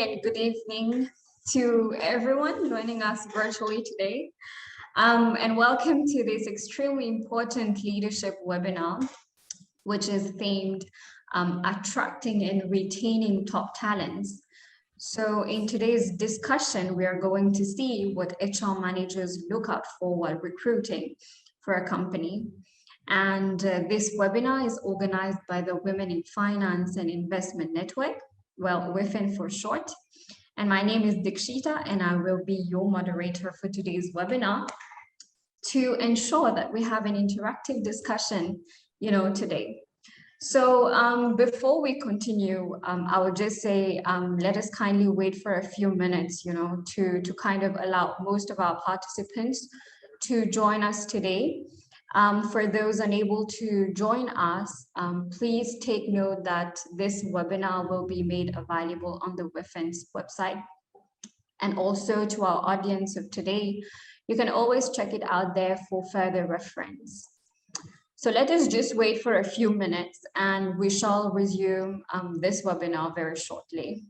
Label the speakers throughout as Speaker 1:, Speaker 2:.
Speaker 1: and good evening to everyone joining us virtually today. And welcome to this extremely important leadership webinar, which is themed attracting and retaining top talents. So in today's discussion, we are going to see what HR managers look out for while recruiting for a company. And this webinar is organized by the Women in Finance and Investment Network, well, WIFIN for short. And my name is Jessyca, and I will be your moderator for today's webinar to ensure that we have an interactive discussion, today. So before we continue, I would just say, let us kindly wait for a few minutes, to kind of allow most of our participants to join us today. For those unable to join us, please take note that this webinar will be made available on the WIFIN's website. And also to our audience of today, you can always check it out there for further reference. So let us just wait for a few minutes and we shall resume this webinar very shortly.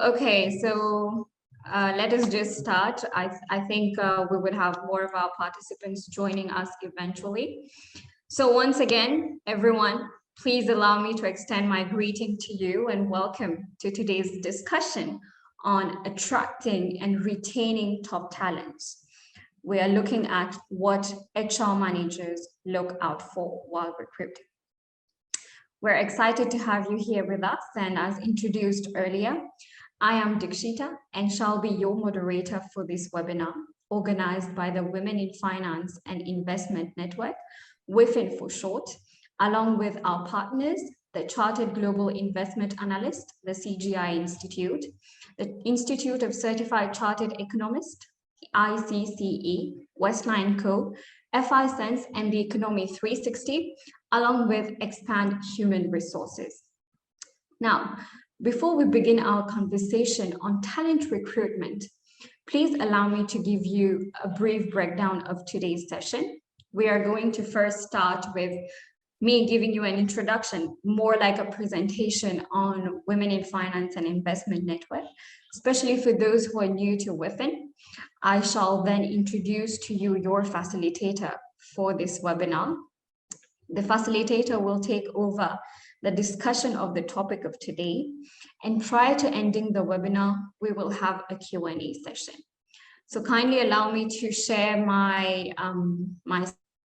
Speaker 1: Okay, so let us just start. I think we would have more of our participants joining us eventually. So once again, everyone, please allow me to extend my greeting to you and welcome to today's discussion on attracting and retaining top talents. We are looking at what HR managers look out for while recruiting. We're excited to have you here with us, and as introduced earlier, I am Jessyca and shall be your moderator for this webinar, organized by the Women in Finance and Investment Network, WIFIN for short, along with our partners, the Chartered Global Investment Analyst, the CGI Institute, the Institute of Certified Chartered Economists, ICCE, Westline Co., FI Sense, and the Economy 360, along with Expand Human Resources. Now, before we begin our conversation on talent recruitment, please allow me to give you a brief breakdown of today's session. We are going to first start with me giving you an introduction, more like a presentation on Women in Finance and Investment Network, especially for those who are new to WIFIN. I shall then introduce to you your facilitator for this webinar. The facilitator will take over the discussion of the topic of today. And prior to ending the webinar, we will have a Q&A session. So kindly allow me to share my, my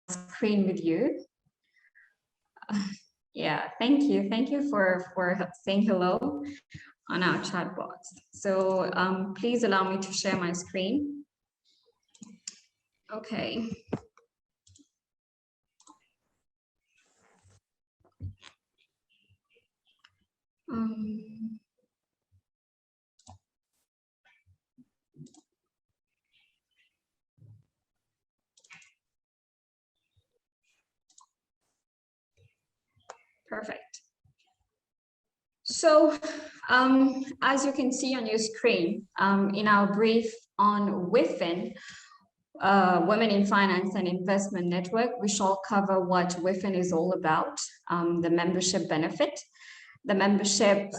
Speaker 1: screen with you. Yeah, thank you. Thank you for saying hello on our chat box. So please allow me to share my screen. Okay. Perfect. So As you can see on your screen, in our brief on WIFIN, Women in Finance and Investment Network, we shall cover what WIFIN is all about, the membership benefit. The membership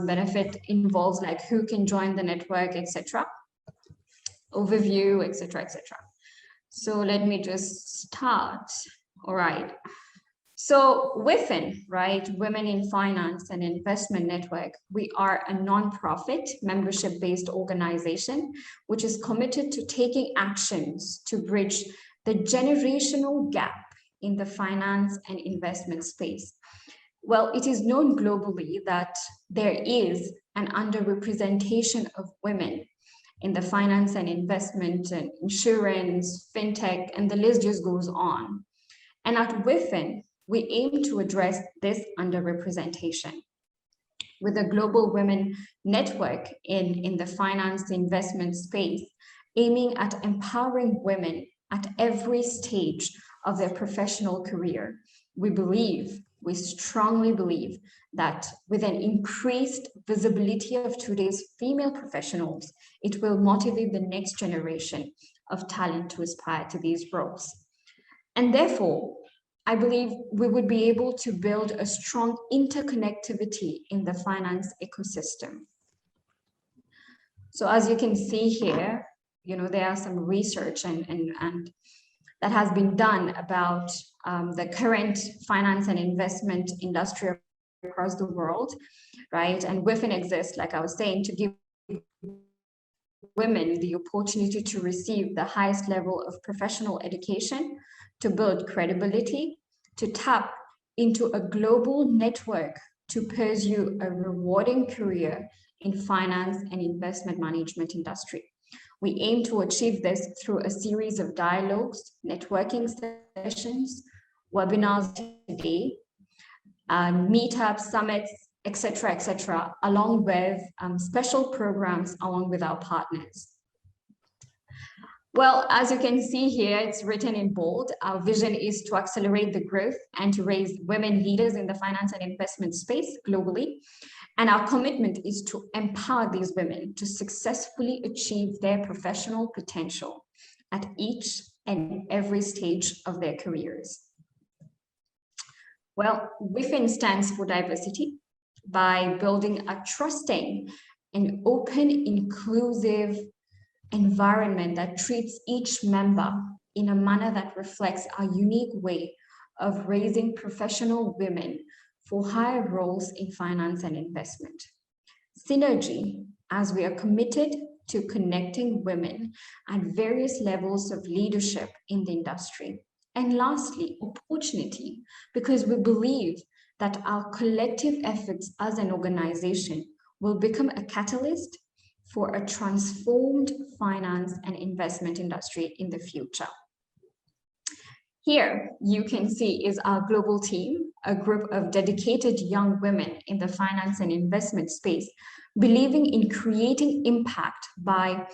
Speaker 1: benefit involves like who can join the network, etc. Overview, etc., etc. So let me just start. All right. So WIFIN, right, Women in Finance and Investment Network, we are a non-profit membership-based organization which is committed to taking actions to bridge the generational gap in the finance and investment space. Well, it is known globally that there is an underrepresentation of women in the finance and investment and insurance, fintech, and the list just goes on. And at WIFIN, we aim to address this underrepresentation with a global women network in the finance investment space, aiming at empowering women at every stage of their professional career. We strongly believe that with an increased visibility of today's female professionals, it will motivate the next generation of talent to aspire to these roles. And therefore, I believe we would be able to build a strong interconnectivity in the finance ecosystem. So as you can see here, you know, there are some research and that has been done about the current finance and investment industry across the world, right? And WIFIN exists, like I was saying, to give women the opportunity to receive the highest level of professional education, to build credibility, to tap into a global network to pursue a rewarding career in finance and investment management industry. We aim to achieve this through a series of dialogues, networking sessions, webinars today, meetups, summits, etc., along with special programs along with our partners. Well, as you can see here, it's written in bold. Our vision is to accelerate the growth and to raise women leaders in the finance and investment space globally. And our commitment is to empower these women to successfully achieve their professional potential at each and every stage of their careers. Well, WIFIN stands for diversity by building a trusting and open, inclusive environment that treats each member in a manner that reflects our unique way of raising professional women for higher roles in finance and investment. Synergy, as we are committed to connecting women at various levels of leadership in the industry. And lastly, opportunity, because we believe that our collective efforts as an organization will become a catalyst for a transformed finance and investment industry in the future. Here you can see is our global team, a group of dedicated young women in the finance and investment space, believing in creating impact by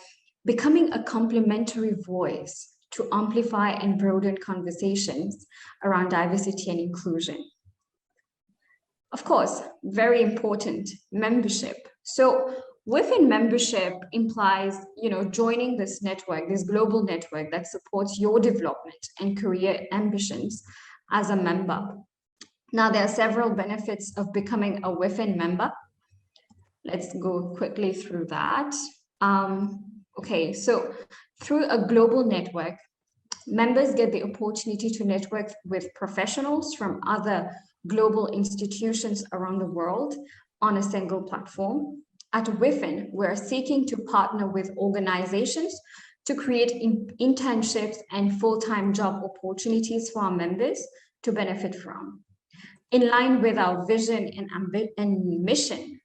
Speaker 1: becoming a complementary voice to amplify and broaden conversations around diversity and inclusion. Of course, very important, membership. So WIFIN membership implies, joining this network, this global network that supports your development and career ambitions as a member. Now, there are several benefits of becoming a WIFIN member. Let's go quickly through that. Okay, so through a global network, members get the opportunity to network with professionals from other global institutions around the world on a single platform. At WIFIN, we're seeking to partner with organizations to create internships and full-time job opportunities for our members to benefit from. In line with our vision and mission,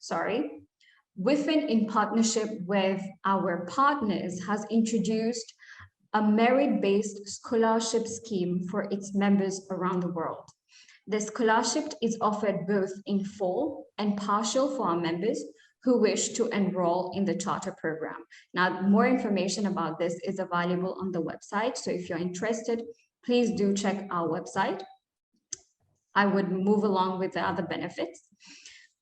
Speaker 1: WIFIN, in partnership with our partners, has introduced a merit-based scholarship scheme for its members around the world. The scholarship is offered both in full and partial for our members who wish to enroll in the charter program. Now, more information about this is available on the website. So if you're interested, please do check our website. I would move along with the other benefits.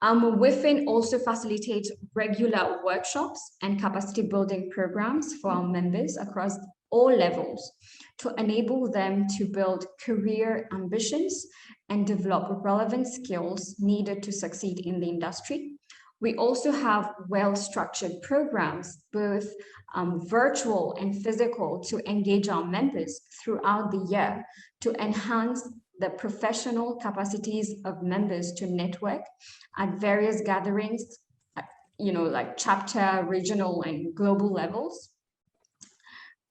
Speaker 1: WIFIN also facilitates regular workshops and capacity building programs for our members across all levels to enable them to build career ambitions and develop relevant skills needed to succeed in the industry. We also have well-structured programs, both virtual and physical, to engage our members throughout the year to enhance the professional capacities of members to network at various gatherings, like chapter, regional, and global levels.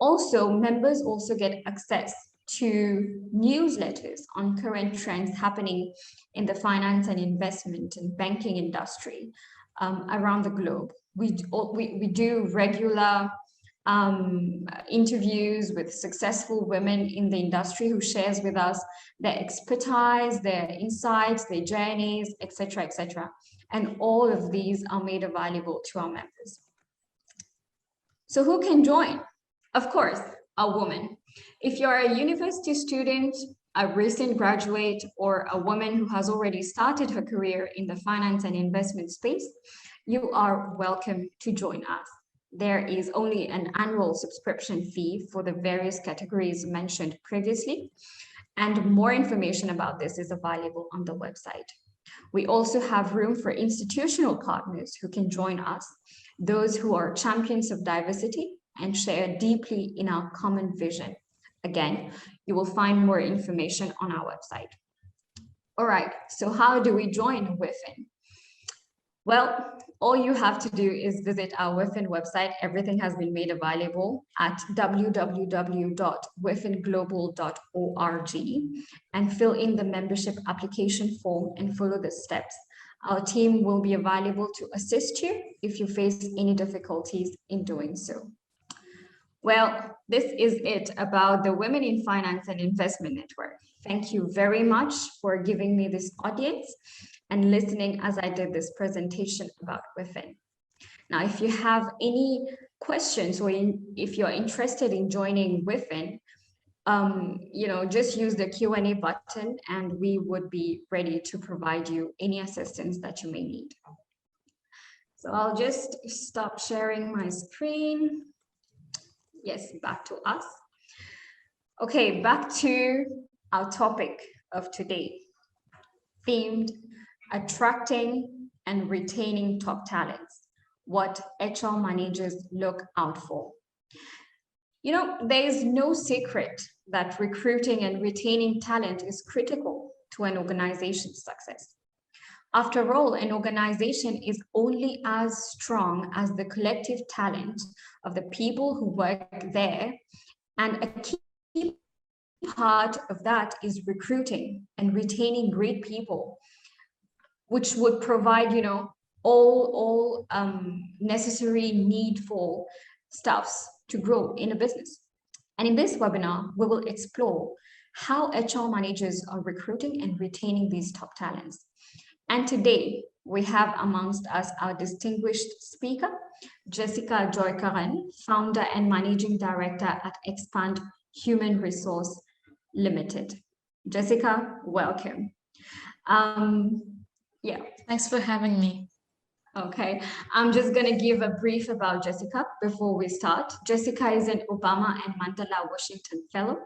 Speaker 1: Also, members also get access to newsletters on current trends happening in the finance and investment and banking industry around the globe. We do regular interviews with successful women in the industry who shares with us their expertise, their insights, their journeys, etc., etc. And all of these are made available to our members. So who can join? Of course, a woman. If you're a university student, a recent graduate, or a woman who has already started her career in the finance and investment space, you are welcome to join us. There is only an annual subscription fee for the various categories mentioned previously, and more information about this is available on the website. We also have room for institutional partners who can join us, those who are champions of diversity and share deeply in our common vision. Again, you will find more information on our website. All right, so how do we join WIFIN? Well, all you have to do is visit our WIFIN website. Everything has been made available at www.wifinglobal.org and fill in the membership application form and follow the steps. Our team will be available to assist you if you face any difficulties in doing so. Well, this is it about the Women in Finance and Investment Network. Thank you very much for giving me this audience and listening as I did this presentation about WIFIN. Now, if you have any questions or if you're interested in joining WIFIN, just use the Q&A button and we would be ready to provide you any assistance that you may need. So I'll just stop sharing my screen. Yes, back to us. Okay, back to our topic of today, themed attracting and retaining top talents, what HR managers look out for. There is no secret that recruiting and retaining talent is critical to an organization's success. After all, an organization is only as strong as the collective talent of the people who work there, and a key part of that is recruiting and retaining great people, which would provide, all necessary needful stuffs to grow in a business. And in this webinar, we will explore how HR managers are recruiting and retaining these top talents. And today, we have amongst us our distinguished speaker, Jessyca Joyekurun, founder and managing director at Expand Human Resource Limited. Jessyca, welcome.
Speaker 2: Thanks for having me.
Speaker 1: Okay, I'm just going to give a brief about Jessyca before we start. Jessyca is an Obama and Mandela Washington Fellow,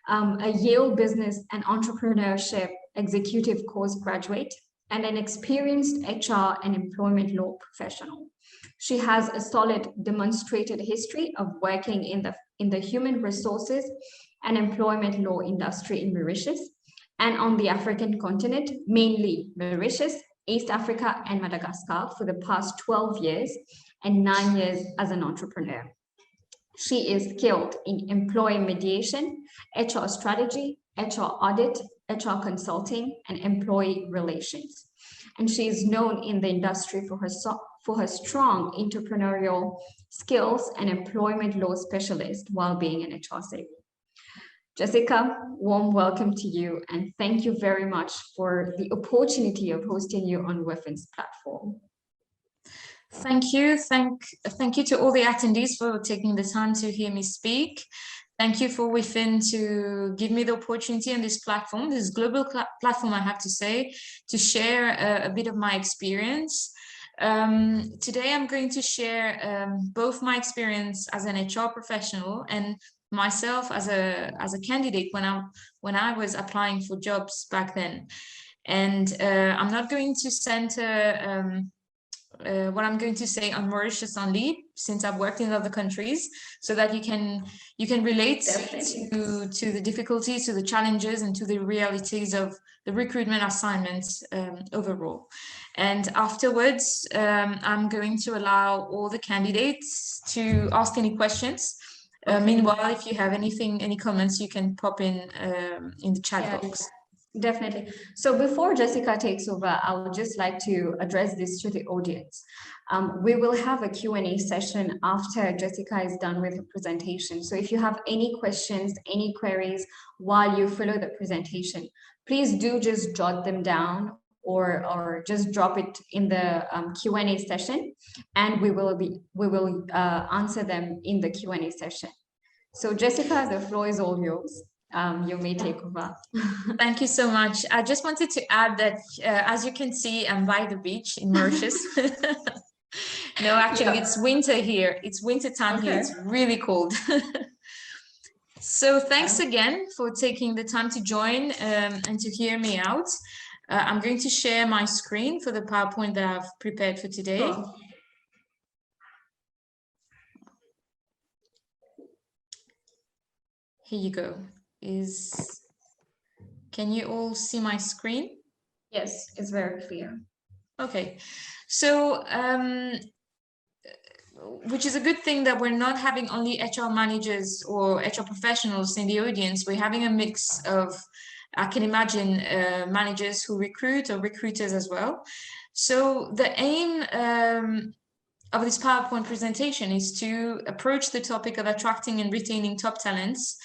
Speaker 1: a Yale Business and Entrepreneurship Executive Course graduate, and an experienced HR and employment law professional. She has a solid demonstrated history of working in the human resources and employment law industry in Mauritius and on the African continent, mainly Mauritius, East Africa, and Madagascar for the past 12 years and 9 years as an entrepreneur. She is skilled in employee mediation, HR strategy, HR audit, HR consulting, and employee relations. And she is known in the industry for her strong entrepreneurial skills and employment law specialist while being an HR savvy. Jessyca, warm welcome to you, and thank you very much for the opportunity of hosting you on WIFIN's platform.
Speaker 2: Thank you. Thank you to all the attendees for taking the time to hear me speak. Thank you for Within to give me the opportunity on this platform, this global platform, I have to say, to share a bit of my experience. Today, I'm going to share both my experience as an HR professional and myself as a candidate when I was applying for jobs back then. And I'm not going to center what I'm going to say on Mauritius only, since I've worked in other countries, so that you can relate to the difficulties, to the challenges, and to the realities of the recruitment assignments overall. And afterwards, I'm going to allow all the candidates to ask any questions. Meanwhile, if you have any comments, you can pop in the chat box.
Speaker 1: Definitely. So before Jessyca takes over, I would just like to address this to the audience. We will have a Q&A session after Jessyca is done with the presentation. So if you have any questions, any queries while you follow the presentation, please do just jot them down or just drop it in the Q&A session, and we will answer them in the Q&A session. So Jessyca, the floor is all yours. You may take over.
Speaker 2: Thank you so much. I just wanted to add that, as you can see, I'm by the beach in Mauritius. No, actually, it's winter here. It's winter time here. It's really cold. So thanks again for taking the time to join and to hear me out. I'm going to share my screen for the PowerPoint that I've prepared for today. Here you go. Can you all see my screen?
Speaker 1: Yes, it's very clear.
Speaker 2: Okay, so which is a good thing that we're not having only HR managers or HR professionals in the audience. We're having a mix of, I can imagine, managers who recruit or recruiters as well. So the aim of this PowerPoint presentation is to approach the topic of attracting and retaining top talents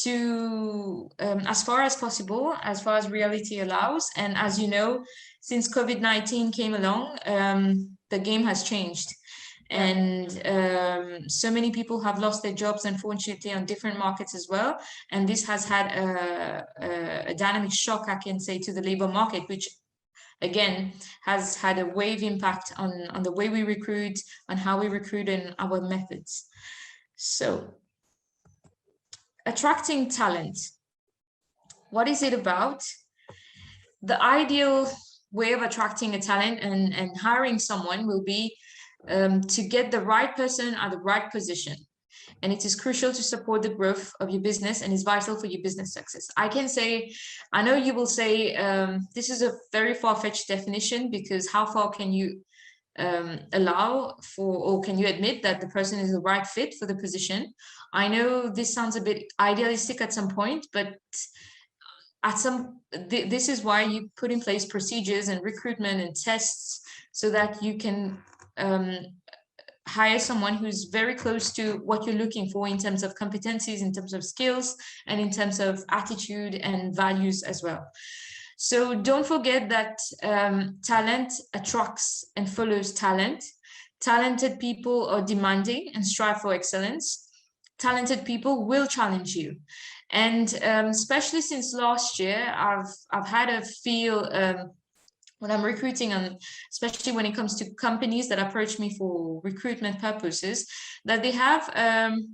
Speaker 2: to as far as possible, as far as reality allows. And as you know, since COVID-19 came along, the game has changed. And so many people have lost their jobs, unfortunately, on different markets as well. And this has had a dynamic shock, I can say, to the labor market, which again has had a wave impact on the way we recruit, on how we recruit, and our methods. So attracting talent, what is it about? The ideal way of attracting a talent and hiring someone will be to get the right person at the right position. And it is crucial to support the growth of your business and is vital for your business success. I can say, I know you will say, this is a very far-fetched definition, because how far can you allow for, or can you admit that the person is the right fit for the position? I know this sounds a bit idealistic at some point, but this is why you put in place procedures and recruitment and tests so that you can hire someone who's very close to what you're looking for in terms of competencies, in terms of skills, and in terms of attitude and values as well. So don't forget that talent attracts and follows talent. Talented people are demanding and strive for excellence. Talented people will challenge you. And especially since last year, I've had a feel when I'm recruiting, and especially when it comes to companies that approach me for recruitment purposes, that they have an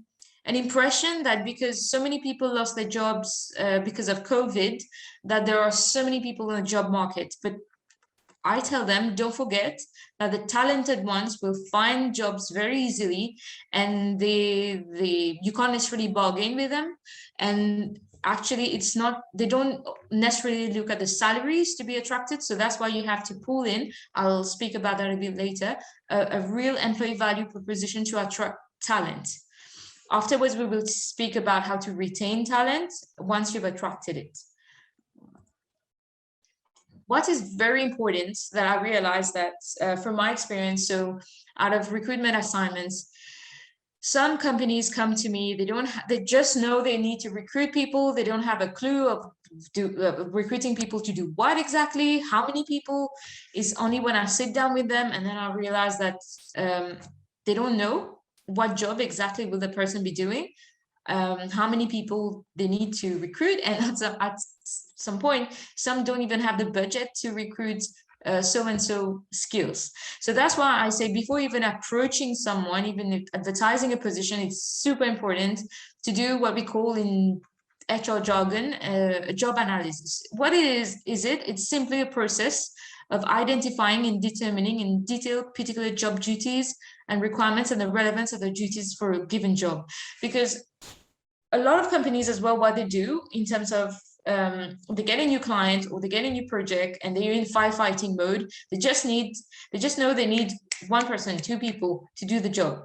Speaker 2: impression that because so many people lost their jobs because of COVID, that there are so many people in the job market. But I tell them, don't forget that the talented ones will find jobs very easily, and you can't necessarily bargain with them. And actually, it's not, they don't necessarily look at the salaries to be attracted. So that's why you have to pull in, I'll speak about that a bit later, a real employee value proposition to attract talent. Afterwards, we will speak about how to retain talent once you've attracted it. What is very important that I realized that from my experience, so out of recruitment assignments, some companies come to me, they just know they need to recruit people. They don't have a clue of recruiting people to do what exactly, how many people. Is only when I sit down with them and then I realize that they don't know what job exactly will the person be doing. how many people they need to recruit, and at some point, some don't even have the budget to recruit so-and-so skills. So that's why I say, before even approaching someone, even if advertising a position, it's super important to do what we call in HR jargon, a job analysis. What is it? It's simply a process of identifying and determining in detail particular job duties and requirements and the relevance of the duties for a given job. Because a lot of companies as well, what they do in terms of they get a new client or they get a new project and they're in firefighting mode. They just know they need one person, two people to do the job.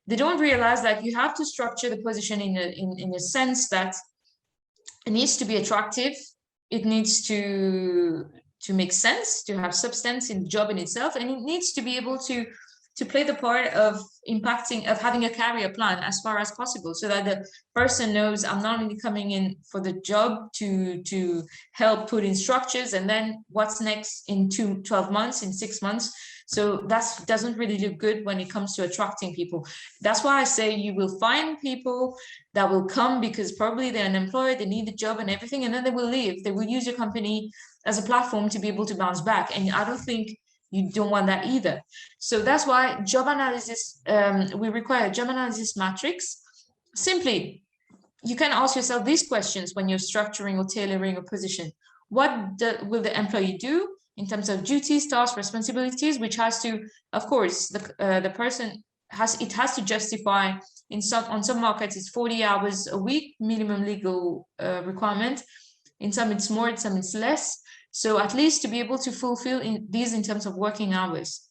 Speaker 2: They don't realize that you have to structure the position in a sense that it needs to be attractive. It needs to make sense, to have substance in the job in itself, and it needs to be able to play the part of impacting, of having a career plan as far as possible, so that the person knows, I'm not only coming in for the job to help put in structures, and then what's next in 12 months, in 6 months. So that doesn't really look good when it comes to attracting people. That's why I say you will find people that will come because probably they're unemployed, they need a job and everything, and then they will leave. They will use your company as a platform to be able to bounce back. And I don't think you don't want that either. So that's why job analysis, we require a job analysis matrix. Simply, you can ask yourself these questions when you're structuring or tailoring a position. What will the employee do in terms of duties, tasks, responsibilities, which has to, of course, the person has to justify. On some markets, it's 40 hours a week, minimum legal requirement. In some it's more, in some it's less. So at least to be able to fulfill these in terms of working hours,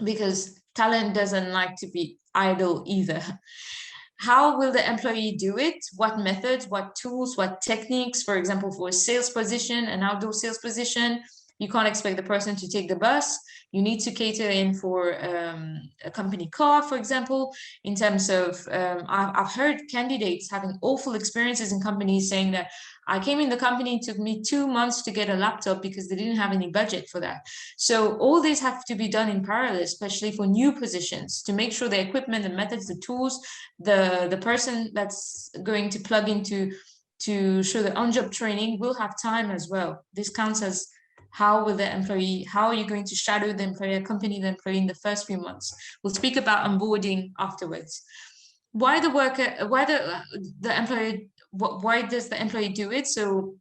Speaker 2: because talent doesn't like to be idle either. How will the employee do it? What methods, what tools, what techniques? For example, for a sales position, an outdoor sales position, you can't expect the person to take the bus. You need to cater in for a company car, for example. In terms of, I've heard candidates having awful experiences in companies saying that I came in the company, it took me 2 months to get a laptop because they didn't have any budget for that. So all these have to be done in parallel, especially for new positions, to make sure the equipment, the methods, the tools, the person that's going to plug into to show the on-job training will have time as well. This counts as how will the employee, how are you going to shadow the employee, accompany the employee in the first few months? We'll speak about onboarding afterwards. Why the employee, why does the employee do it? So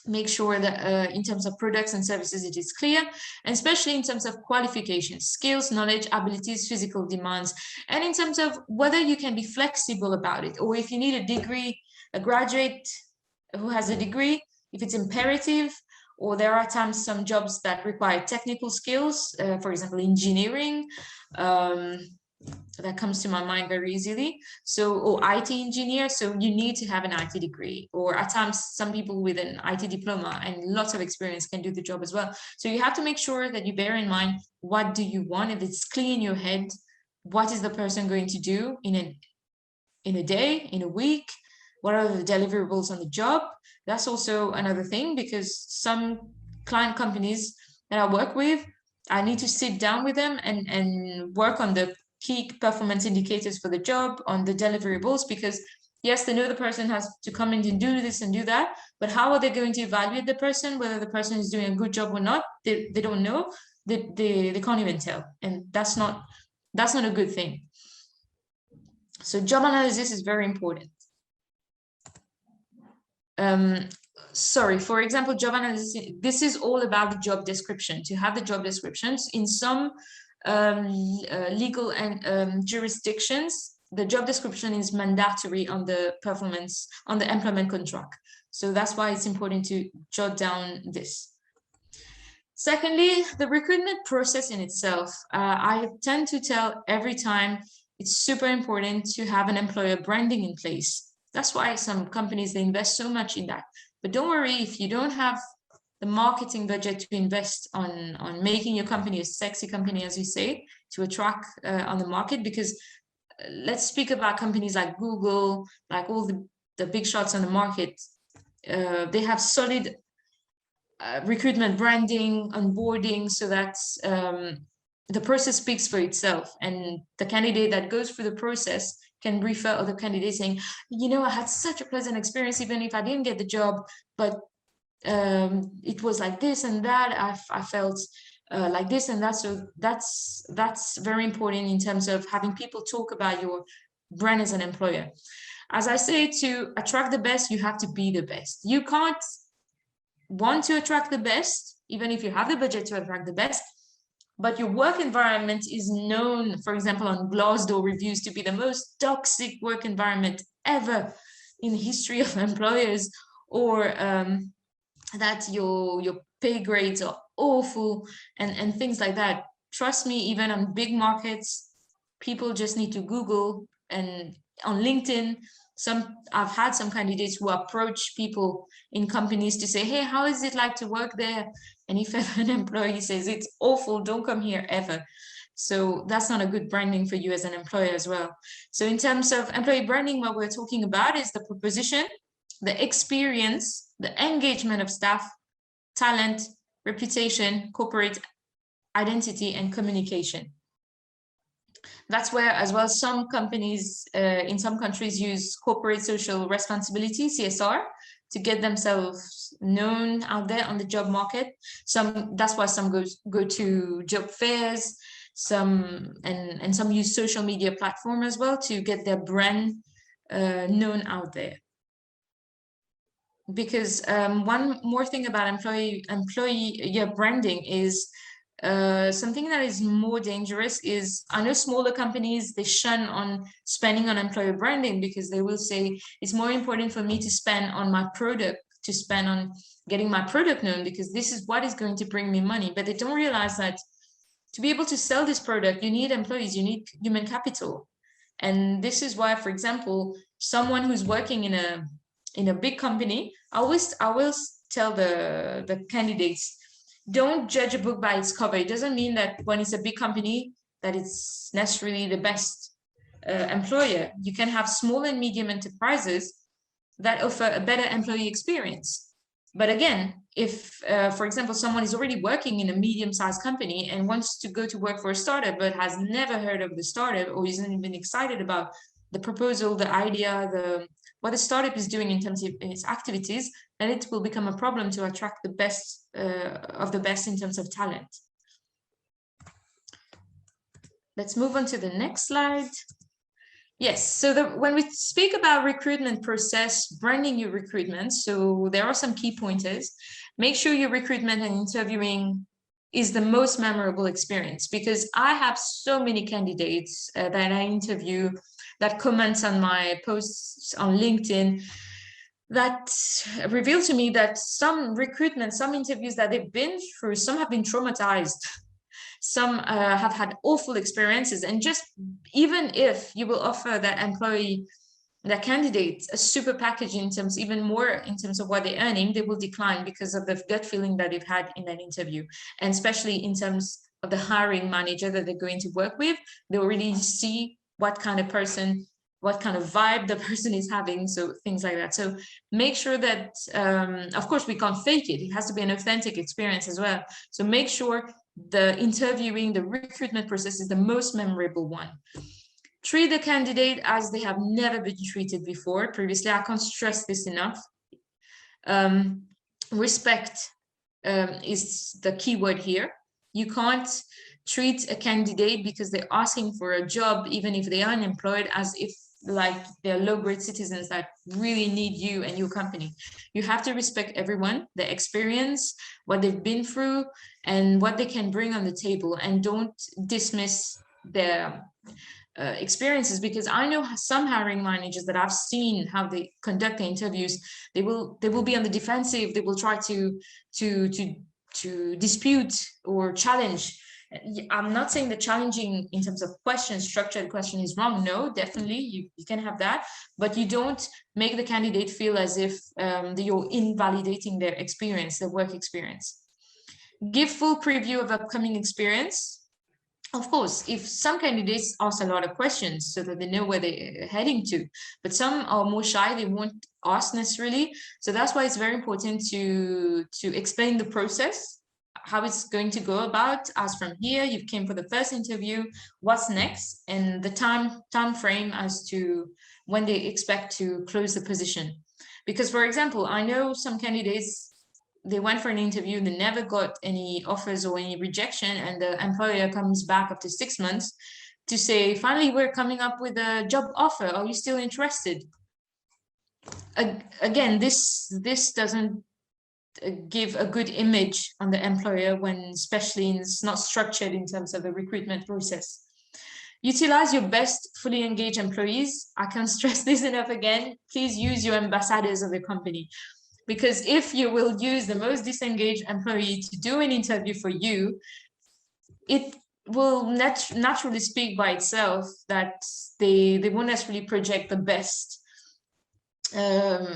Speaker 2: make sure that in terms of products and services, it is clear, and especially in terms of qualifications, skills, knowledge, abilities, physical demands, and in terms of whether you can be flexible about it, or if you need a degree, a graduate who has a degree, if it's imperative, or there are times some jobs that require technical skills, for example, engineering, that comes to my mind very easily. So, or IT engineer, so you need to have an IT degree, or at times some people with an IT diploma and lots of experience can do the job as well. So you have to make sure that you bear in mind, what do you want? If it's clear in your head, what is the person going to do in a day, in a week? What are the deliverables on the job? That's also another thing, because some client companies that I work with, I need to sit down with them and work on the key performance indicators for the job, on the deliverables, because yes, they know the person has to come in and do this and do that, but how are they going to evaluate the person, whether the person is doing a good job or not? They don't know, they can't even tell, and that's not a good thing. So job analysis is very important. Sorry, for example, job analysis, this is all about the job description. To have the job descriptions in some legal and jurisdictions, the job description is mandatory on the performance, on the employment contract. So that's why it's important to jot down this. Secondly, the recruitment process in itself. I tend to tell every time, it's super important to have an employer branding in place. That's why some companies, they invest so much in that. But don't worry if you don't have the marketing budget to invest on making your company a sexy company, as you say, to attract on the market. Because let's speak about companies like Google, like all the big shots on the market. They have solid recruitment branding, onboarding, so that the process speaks for itself. And the candidate that goes through the process can refer other candidates saying, you know, I had such a pleasant experience, even if I didn't get the job, but it was like this and that. I felt like this and that. So that's very important in terms of having people talk about your brand as an employer. As I say, to attract the best, you have to be the best. You can't want to attract the best, even if you have the budget to attract the best, but your work environment is known, for example, on Glassdoor reviews, to be the most toxic work environment ever in the history of employers, or that your pay grades are awful and things like that. Trust me, even on big markets, people just need to Google, and on LinkedIn, I've had some candidates who approach people in companies to say, hey, how is it like to work there? And if ever an employee says it's awful, don't come here ever. So that's not a good branding for you as an employer as well. So in terms of employee branding, what we're talking about is the proposition, the experience, the engagement of staff, talent, reputation, corporate identity, and communication. That's where as well some companies in some countries use corporate social responsibility, CSR, to get themselves known out there on the job market. That's why some go to job fairs, some use social media platform as well to get their brand known out there. Because one more thing about employee branding is something that is more dangerous is, I know smaller companies, they shun on spending on employer branding because they will say it's more important for me to spend on my product, to spend on getting my product known, because this is what is going to bring me money. But they don't realize that to be able to sell this product, you need employees, you need human capital. And this is why, for example, someone who's working in a big company, I will tell the candidates, don't judge a book by its cover. It doesn't mean that when it's a big company that it's necessarily the best employer. You can have small and medium enterprises that offer a better employee experience. But again, if, for example, someone is already working in a medium-sized company and wants to go to work for a startup, but has never heard of the startup or isn't even excited about the proposal, the idea, what the startup is doing in terms of its activities, then it will become a problem to attract the best of the best in terms of talent. Let's move on to the next slide. Yes, so when we speak about recruitment process, branding your recruitment, so there are some key pointers. Make sure your recruitment and interviewing is the most memorable experience, because I have so many candidates that I interview that comment on my posts on LinkedIn that reveal to me that some recruitment, some interviews that they've been through, some have been traumatized. Some have had awful experiences, and just even if you will offer that employee, that candidate, a super package in terms, even more in terms of what they're earning, they will decline because of the gut feeling that they've had in that interview. And especially in terms of the hiring manager that they're going to work with, they already see what kind of person, what kind of vibe the person is having, so things like that. So make sure that, of course, we can't fake it. It has to be an authentic experience as well. So make sure the interviewing, the recruitment process is the most memorable one. Treat the candidate as they have never been treated before. Previously, I can't stress this enough. Respect is the key word here. You can't treat a candidate because they're asking for a job, even if they are unemployed, as if like they're low-grade citizens that really need you and your company. You have to respect everyone, their experience, what they've been through, and what they can bring on the table, and don't dismiss their experiences, because I know some hiring managers that I've seen how they conduct the interviews. They will be on the defensive. They will try to dispute or challenge. I'm not saying that challenging in terms of questions, structured question is wrong. No, definitely you can have that, but you don't make the candidate feel as if you're invalidating their experience, their work experience. Give full preview of upcoming experience. Of course, if some candidates ask a lot of questions so that they know where they're heading to, but some are more shy, they won't ask necessarily. So that's why it's very important to explain the process how it's going to go about. As from here, you came for the first interview, what's next, and the time frame as to when they expect to close the position. Because, for example, I know some candidates, they went for an interview, they never got any offers or any rejection, and the employer comes back after 6 months to say, finally, we're coming up with a job offer. Are you still interested? Again, this doesn't give a good image on the employer, when especially it's not structured in terms of the recruitment process. Utilize your best fully engaged employees. I can't stress this enough again. Please use your ambassadors of the company, because if you will use the most disengaged employee to do an interview for you, it will naturally speak by itself that they won't necessarily project the best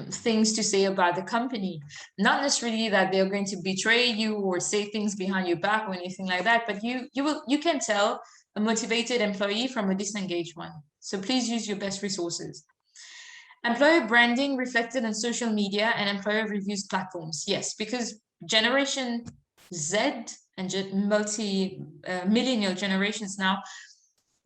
Speaker 2: things to say about the company. Not necessarily that they're going to betray you or say things behind your back or anything like that, but you can tell a motivated employee from a disengaged one. So please use your best resources. Employer branding reflected on social media and employer reviews platforms. Yes, because Generation Z and multi-millennial generations now,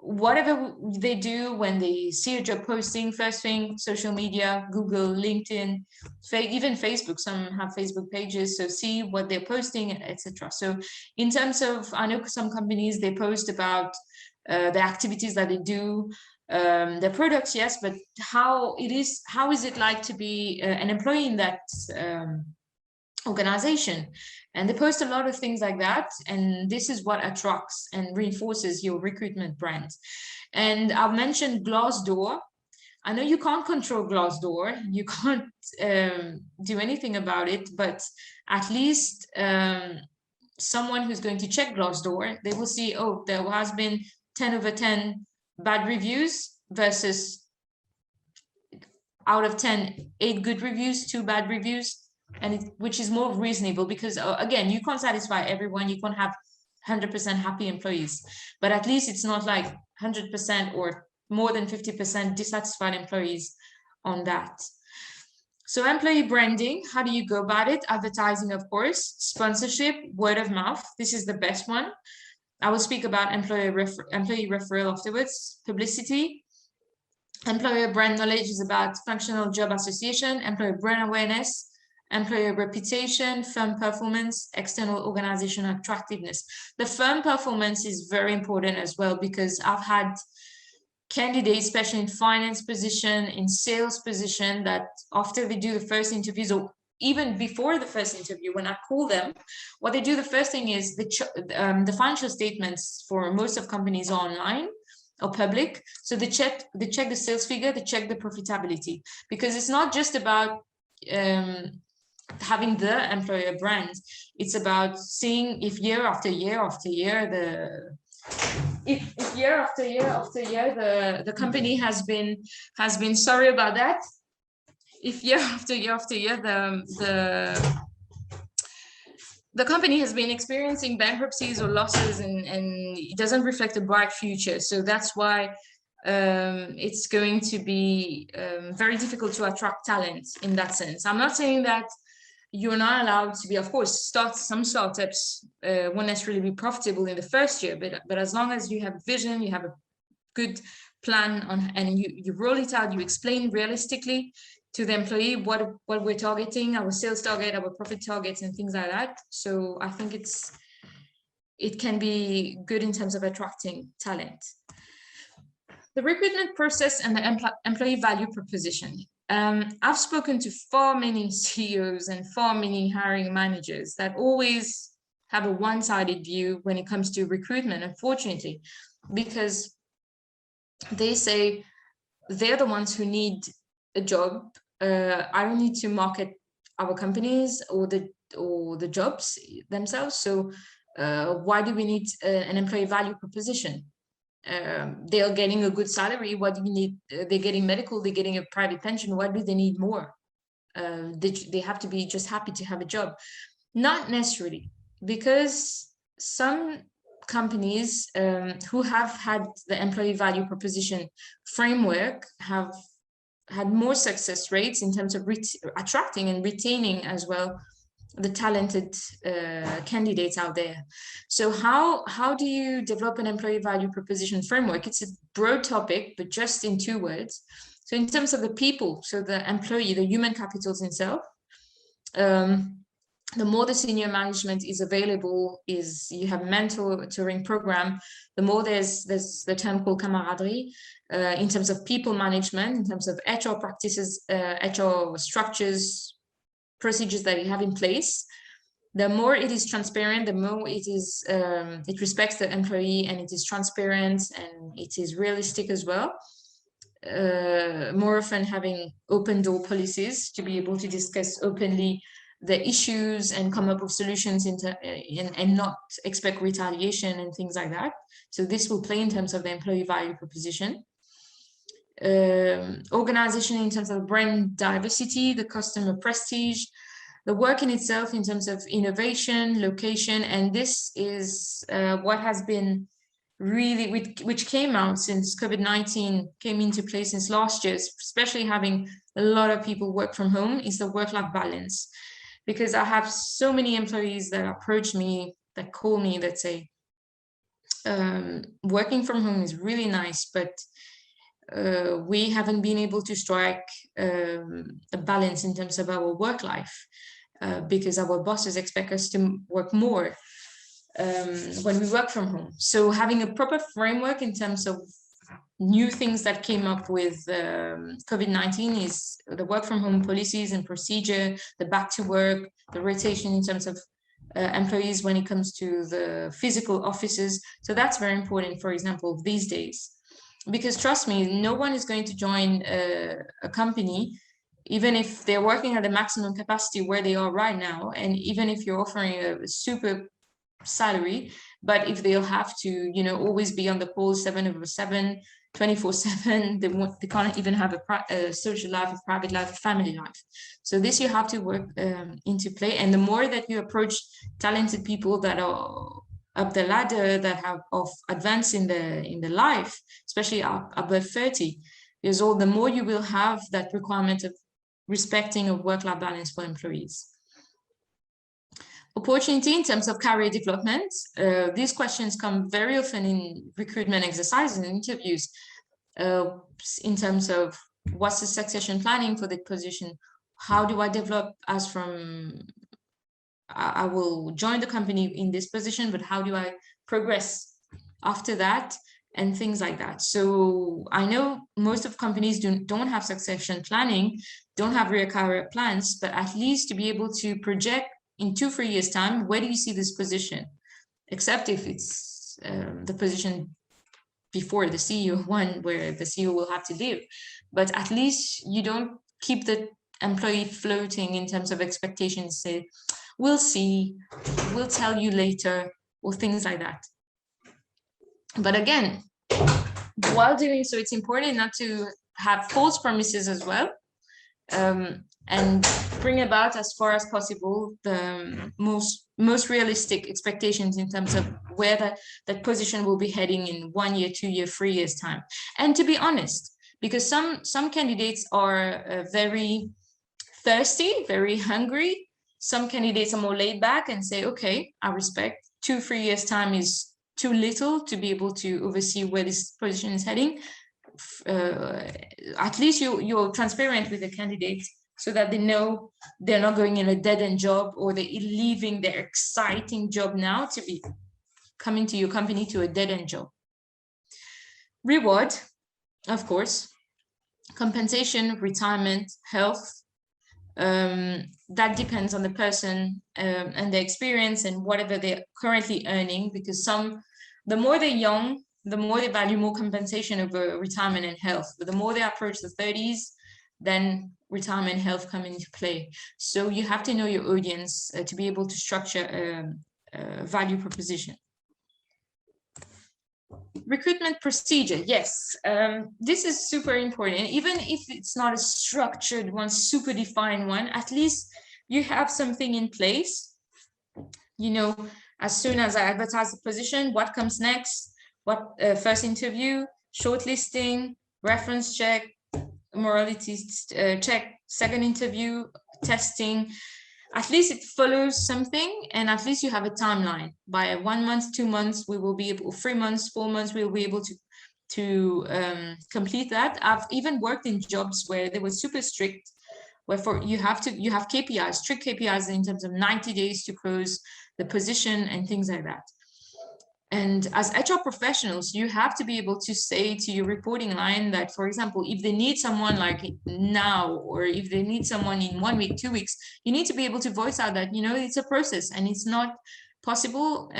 Speaker 2: whatever they do when they see a job posting, first thing, social media, Google, LinkedIn, even Facebook, some have Facebook pages, so see what they're posting, etc. So in terms of, I know some companies, they post about the activities that they do, their products, yes, but how is it like to be an employee in that organization? And they post a lot of things like that, and this is what attracts and reinforces your recruitment brand. And I've mentioned Glassdoor. I know you can't control Glassdoor, you can't do anything about it, but at least someone who's going to check Glassdoor, they will see, oh, there has been 10 over 10 bad reviews versus out of 10, 8 good reviews, 2 bad reviews, and which is more reasonable, because again, you can't satisfy everyone, you can't have 100% happy employees, but at least it's not like 100% or more than 50% dissatisfied employees on that. So employee branding, how do you go about it? Advertising, of course, sponsorship, word of mouth, this is the best one. I will speak about employee referral afterwards. Publicity. Employer brand knowledge is about functional job association, employer brand awareness, employer reputation, firm performance, external organizational attractiveness. The firm performance is very important as well, because I've had candidates, especially in finance position, in sales position, that after they do the first interviews, or even before the first interview, when I call them, what they do, the first thing is the financial statements for most of companies are online or public. So they check the sales figure, they check the profitability, because it's not just about having the employer brand. It's about seeing if year after year after year, if year after year after year, the company has been sorry about that. If year after year after year, the company has been experiencing bankruptcies or losses, and it doesn't reflect a bright future. So that's why it's going to be very difficult to attract talent in that sense. I'm not saying that you're not allowed to be, of course, some startups won't necessarily be profitable in the first year, but as long as you have vision, you have a good plan on, and you roll it out, you explain realistically to the employee what we're targeting, our sales target, our profit targets, and things like that. So I think it can be good in terms of attracting talent. The recruitment process and the employee value proposition. I've spoken to far many CEOs and far many hiring managers that always have a one-sided view when it comes to recruitment, unfortunately, because they say they're the ones who need a job. I don't need to market our companies or the jobs themselves. So why do we need an employee value proposition? They are getting a good salary. What do you need? They're getting medical, they're getting a private pension. Why do they need more? They have to be just happy to have a job. Not necessarily, because some companies who have had the employee value proposition framework have had more success rates in terms of attracting and retaining as well the talented candidates out there. So how do you develop an employee value proposition framework? It's a broad topic, but just in 2 words. So in terms of the people, so the employee, the human capitals itself, the more the senior management is available, is you have mentoring program, the more there's the term called camaraderie, in terms of people management, in terms of HR practices, HR structures, procedures that you have in place. The more it is transparent, the more it is it respects the employee, and it is transparent, and it is realistic as well. More often having open door policies to be able to discuss openly the issues and come up with solutions and not expect retaliation and things like that. So this will play in terms of the employee value proposition. Organization in terms of brand diversity, the customer prestige, the work in itself in terms of innovation, location, and this is what has been really, which came out since COVID-19 came into place since last year, especially having a lot of people work from home, is the work-life balance. Because I have so many employees that approach me, that call me, that say, working from home is really nice, but we haven't been able to strike a balance in terms of our work life because our bosses expect us to work more when we work from home. So having a proper framework in terms of new things that came up with COVID-19 is the work from home policies and procedure, the back to work, the rotation in terms of employees when it comes to the physical offices. So that's very important, for example, these days. Because trust me, no one is going to join a company, even if they're working at the maximum capacity where they are right now, and even if you're offering a super salary, but if they'll have to, you know, always be on the call 7/7, 24/7, they can't even have a social life, a private life, a family life. So this you have to work into play. And the more that you approach talented people that are up the ladder, that have of advance in the life, especially above 30 years old, the more you will have that requirement of respecting a work-life balance for employees. Opportunity in terms of career development. These questions come very often in recruitment exercises and interviews in terms of what's the succession planning for the position? How do I develop as from, I will join the company in this position, but how do I progress after that? And things like that. So I know most of companies don't have succession planning, don't have real career plans, but at least to be able to project in 2-3 years time, where do you see this position? Except if it's the position before the CEO one, where the CEO will have to leave. But at least you don't keep the employee floating in terms of expectations, say, we'll see, we'll tell you later, or things like that. But again, while doing so, it's important not to have false promises as well, and bring about as far as possible the most realistic expectations in terms of where that position will be heading in 1 year, 2 year, 3 years time. And to be honest, because some candidates are very thirsty, very hungry. Some candidates are more laid back and say, okay, I respect 2-3 years time is too little to be able to oversee where this position is heading. At least you're transparent with the candidates so that they know they're not going in a dead-end job, or they're leaving their exciting job now to be coming to your company to a dead-end job. Reward, of course, compensation, retirement, health, that depends on the person and their experience and whatever they're currently earning, because the more they're young, the more they value more compensation over retirement and health. But the more they approach the 30s, then retirement and health come into play. So you have to know your audience to be able to structure a value proposition. Recruitment procedure, yes, this is super important. Even if it's not a structured one, super defined one, at least you have something in place. You know, as soon as I advertise the position, what comes next, what first interview, shortlisting, reference check, morality check, second interview, testing, at least it follows something, and at least you have a timeline. By 1 month, 2 months, we will be able, 3 months, 4 months, we'll be able to complete that. I've even worked in jobs where they were super strict, where you have KPIs, strict KPIs in terms of 90 days to close the position and things like that. And as HR professionals, you have to be able to say to your reporting line that, for example, if they need someone like now, or if they need someone in 1 week, 2 weeks, you need to be able to voice out that, you know, it's a process and it's not possible,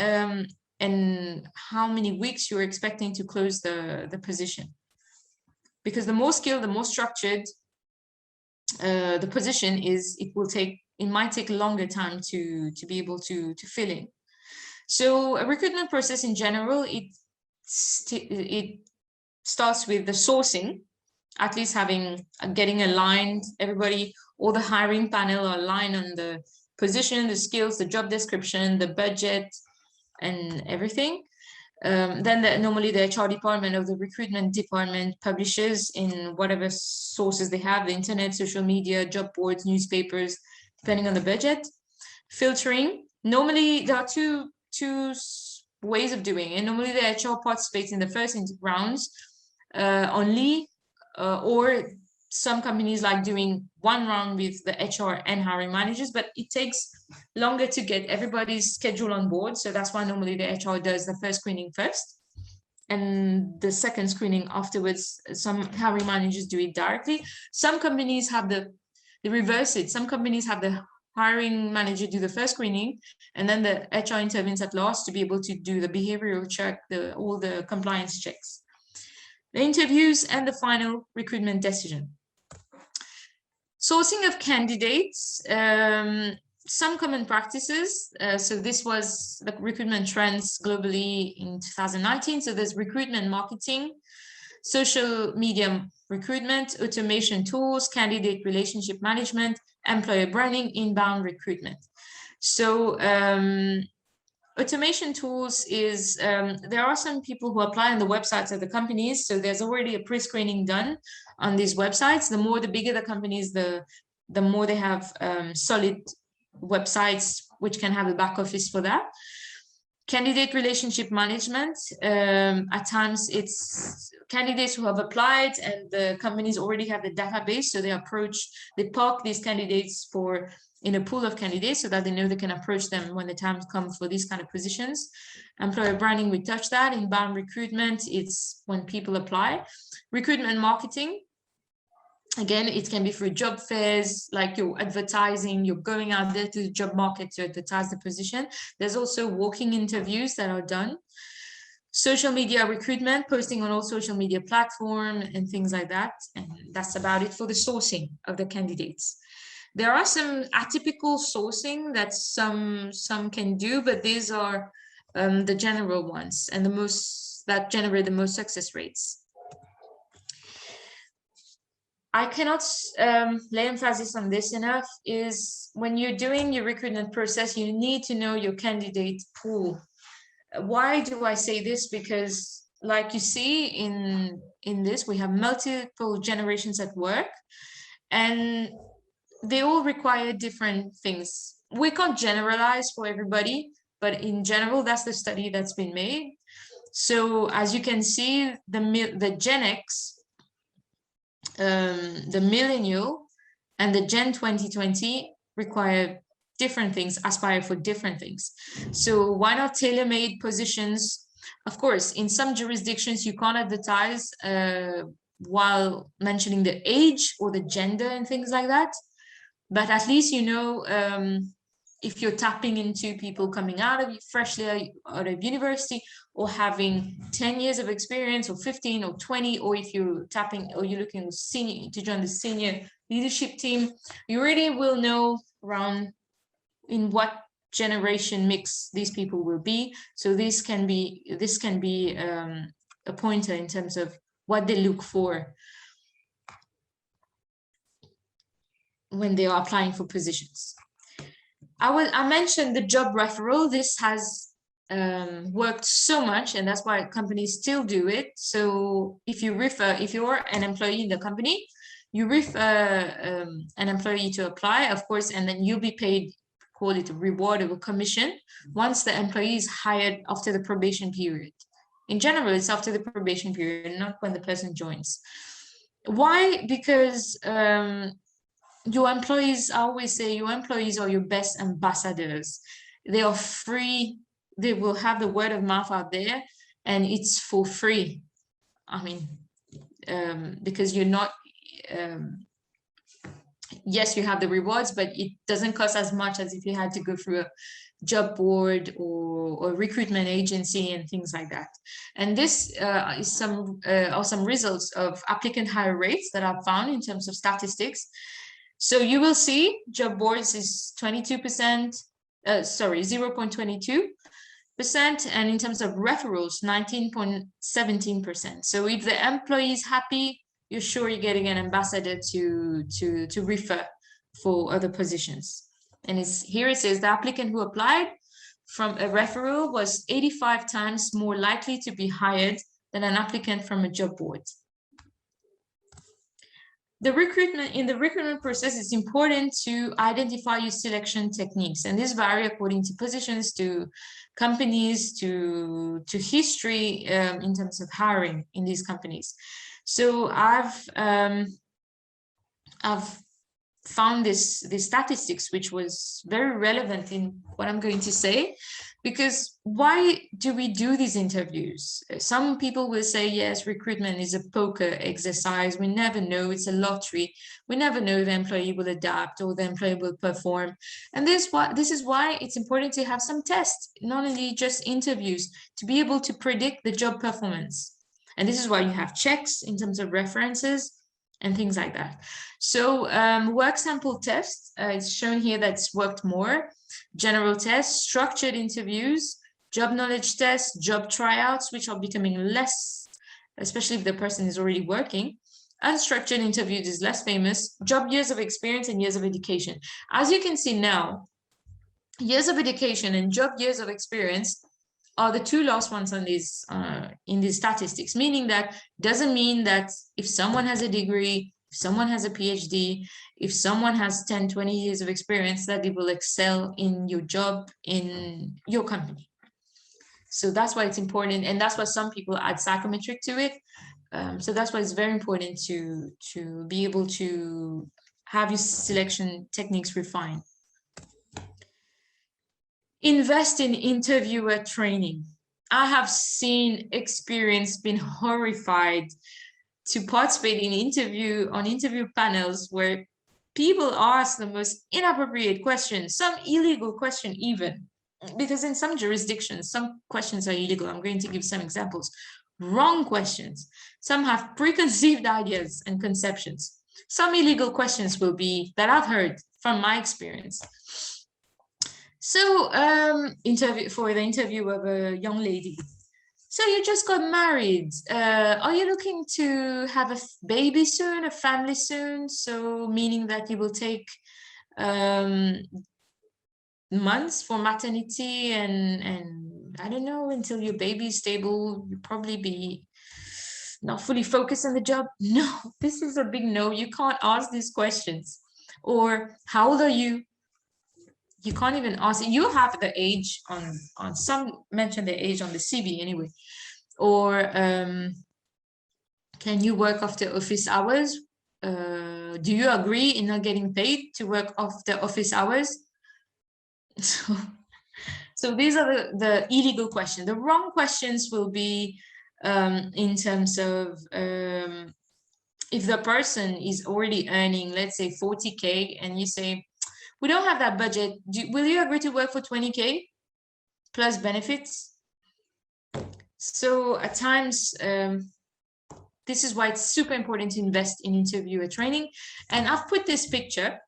Speaker 2: and how many weeks you're expecting to close the position. Because the more skilled, the more structured the position is, it might take a longer time to be able to fill in. So a recruitment process in general, it starts with the sourcing, at least getting aligned, everybody, all the hiring panel are aligned on the position, the skills, the job description, the budget, and everything. Then normally the HR department of the recruitment department publishes in whatever sources they have, the internet, social media, job boards, newspapers, depending on the budget. Filtering, normally there are two ways of doing it. Normally the HR participates in the first rounds only, or some companies like doing 1 round with the HR and hiring managers, but it takes longer to get everybody's schedule on board. So that's why normally the HR does the first screening first, and the second screening afterwards. Some hiring managers do it directly. Some companies have they reverse it. Some companies have the hiring manager do the first screening, and then the HR intervenes at last to be able to do the behavioral check, all the compliance checks, the interviews, and the final recruitment decision. Sourcing of candidates, some common practices. So this was the Recruitment Trends globally in 2019. So there's recruitment marketing, social media recruitment, automation tools, candidate relationship management, employer branding, inbound recruitment. So automation tools is, there are some people who apply on the websites of the companies. So there's already a pre-screening done on these websites. The bigger the companies, the more they have solid websites, which can have a back office for that. Candidate relationship management, at times it's candidates who have applied and the companies already have the database. So they park these candidates in a pool of candidates so that they know they can approach them when the time comes for these kind of positions. Employer branding, we touched that. Inbound recruitment, it's when people apply. Recruitment marketing, again, it can be through job fairs, like you're advertising, you're going out there to the job market to advertise the position. There's also walking interviews that are done. Social media recruitment, posting on all social media platforms and things like that. And that's about it for the sourcing of the candidates. There are some atypical sourcing that some can do, but these are the general ones and that generate the most success rates. I cannot lay emphasis on this enough, is when you're doing your recruitment process, you need to know your candidate pool. Why do I say this? Because like you see in this, we have multiple generations at work and they all require different things. We can't generalize for everybody, but in general, that's the study that's been made. So as you can see, the Gen X, the millennial and the Gen 2020 require different things, aspire for different things. So why not tailor-made positions? Of course, in some jurisdictions, you can't advertise while mentioning the age or the gender and things like that. But at least, you know, if you're tapping into people coming freshly out of university or having 10 years of experience or 15 or 20, or if you're looking to join the senior leadership team, you really will know around in what generation mix these people will be. So this can be a pointer in terms of what they look for when they are applying for positions. I mentioned the job referral. This has worked so much, and that's why companies still do it. So if you're an employee in the company, you refer an employee to apply, of course, and then you'll be paid call it a reward or a commission once the employee is hired after the probation period. In general, it's after the probation period, not when the person joins. Why? Because your employees, I always say, your employees are your best ambassadors. They are free. They will have the word of mouth out there, and it's for free. I mean, because you're not, yes, you have the rewards, but it doesn't cost as much as if you had to go through a job board or recruitment agency and things like that. And this is some results of applicant hire rates that I've found in terms of statistics. So you will see job boards is 22%, 0.22%, and in terms of referrals, 19.17%. So if the employee is happy, you're sure you're getting an ambassador to refer for other positions. And here it says the applicant who applied from a referral was 85 times more likely to be hired than an applicant from a job board. In the recruitment process, it's important to identify your selection techniques, and this vary according to positions, to companies, to history in terms of hiring in these companies. So I've found this statistics, which was very relevant in what I'm going to say, because why do we do these interviews? Some people will say, yes, recruitment is a poker exercise. We never know, it's a lottery. We never know if the employee will adapt or the employee will perform. And this is why it's important to have some tests, not only just interviews, to be able to predict the job performance. And this is why you have checks in terms of references and things like that. So work sample tests, it's shown here that's worked more. General tests, structured interviews, job knowledge tests, job tryouts, which are becoming less, especially if the person is already working. Unstructured interviews is less famous. Job years of experience and years of education. As you can see now, years of education and job years of experience are the two last ones on these in these statistics, meaning that doesn't mean that if someone has a degree, if someone has a PhD, if someone has 10, 20 years of experience, that they will excel in your job, in your company. So that's why it's important, and that's why some people add psychometric to it. So that's why it's very important to be able to have your selection techniques refined. Invest in interviewer training. I have been horrified to participate in interview panels where people ask the most inappropriate questions, some illegal question even, because in some jurisdictions, some questions are illegal. I'm going to give some examples. Wrong questions. Some have preconceived ideas and conceptions. Some illegal questions will be that I've heard from my experience. So for the interview of a young lady. So you just got married. Are you looking to have a baby soon, a family soon? So meaning that you will take months for maternity and I don't know, until your baby is stable, you'll probably be not fully focused on the job. No, this is a big no. You can't ask these questions. Or how old are you? You can't even ask. You have the age on some mention the age on the CV anyway. Or can you work after office hours? Do you agree in not getting paid to work after office hours? So these are the illegal questions. The wrong questions will be in terms of if the person is already earning, let's say 40K, and you say, we don't have that budget. Will you agree to work for 20K plus benefits? So at times, this is why it's super important to invest in interviewer training. And I've put this picture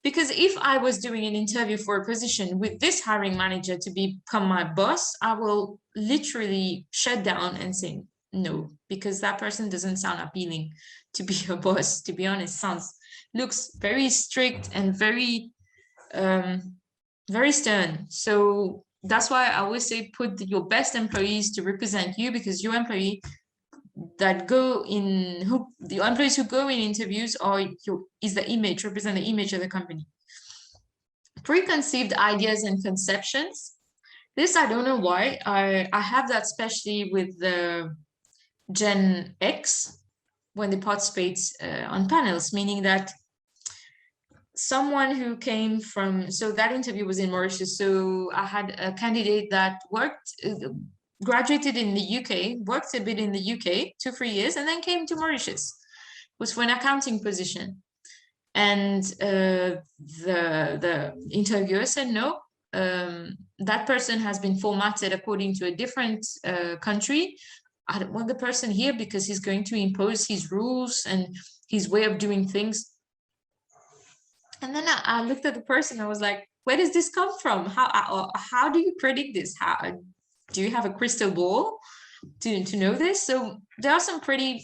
Speaker 2: because if I was doing an interview for a position with this hiring manager to become my boss, I will literally shut down and say no, because that person doesn't sound appealing to be your boss, to be honest. Looks very strict and very stern. So that's why I always say put your best employees to represent you, because your employees who go in interviews represent the image of the company. Preconceived ideas and conceptions. This, I don't know why. I have that especially with the Gen X when they participate on panels, meaning that someone who came from, so that interview was in Mauritius. So I had a candidate that graduated in the UK, worked a bit in the UK, 2-3 years, and then came to Mauritius. It was for an accounting position. And the interviewer said, no, that person has been formatted according to a different country. I don't want the person here because he's going to impose his rules and his way of doing things. And then I looked at the person. I was like, where does this come from? How do you predict this? How do you have a crystal ball to know this? So there are some pretty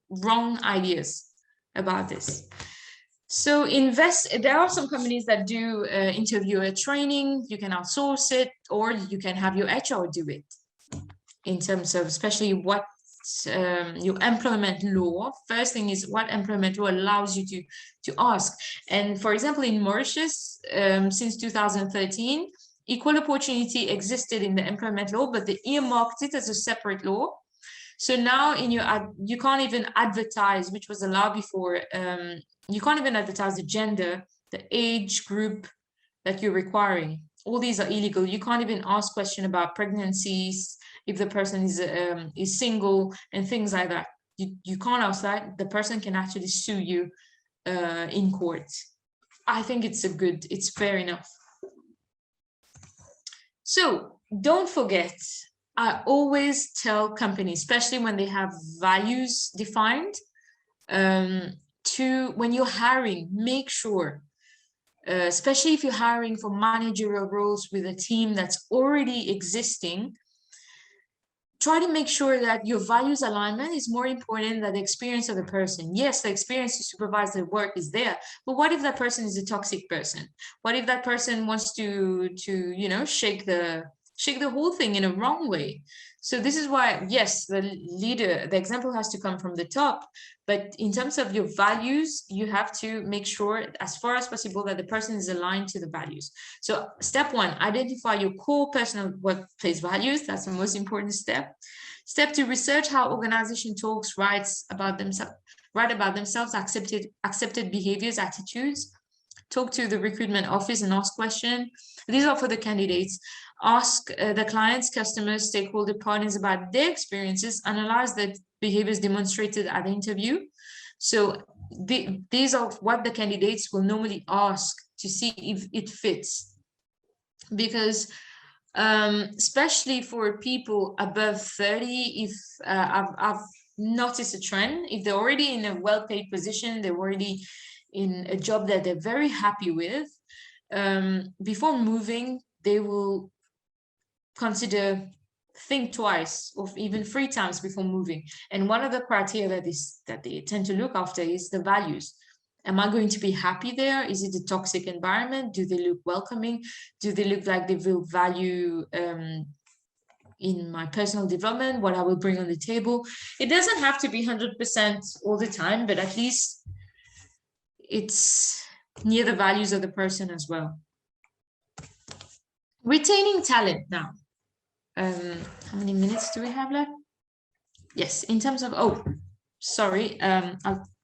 Speaker 2: wrong ideas about this. So there are some companies that do interviewer training. You can outsource it, or you can have your HR do it, in terms of especially what your employment law. First thing is what employment law allows you to ask. And for example, in Mauritius, since 2013, equal opportunity existed in the employment law, but they earmarked it as a separate law. So now you can't even advertise, which was allowed before. You can't even advertise the gender, the age group that you're requiring. All these are illegal. You can't even ask questions about pregnancies, if the person is single, and things like that. You can't ask that. The person can actually sue you in court. I think it's fair enough. So don't forget, I always tell companies, especially when they have values defined, when you're hiring, make sure, especially if you're hiring for managerial roles with a team that's already existing, try to make sure that your values alignment is more important than the experience of the person. Yes, the experience to supervise the work is there, but what if that person is a toxic person? What if that person wants to shake the whole thing in a wrong way? So this is why, yes, the example has to come from the top, but in terms of your values, you have to make sure as far as possible that the person is aligned to the values. So step 1, identify your core personal workplace values. That's the most important step. Step 2, research how organization talks, write about themselves, accepted behaviors, attitudes. Talk to the recruitment office and ask questions. These are for the candidates. Ask the clients, customers, stakeholder partners about their experiences. Analyze the behaviors demonstrated at the interview. So these are what the candidates will normally ask to see if it fits. Because especially for people above 30, if I've noticed a trend, if they're already in a well-paid position, they're already in a job that they're very happy with, before moving, they will think twice or even 3 times before moving. And one of the criteria that they tend to look after is the values. Am I going to be happy there? Is it a toxic environment? Do they look welcoming? Do they look like they will value in my personal development, what I will bring on the table? It doesn't have to be 100% all the time, but at least it's near the values of the person as well. Retaining talent now. How many minutes do we have left? Yes, in terms of, I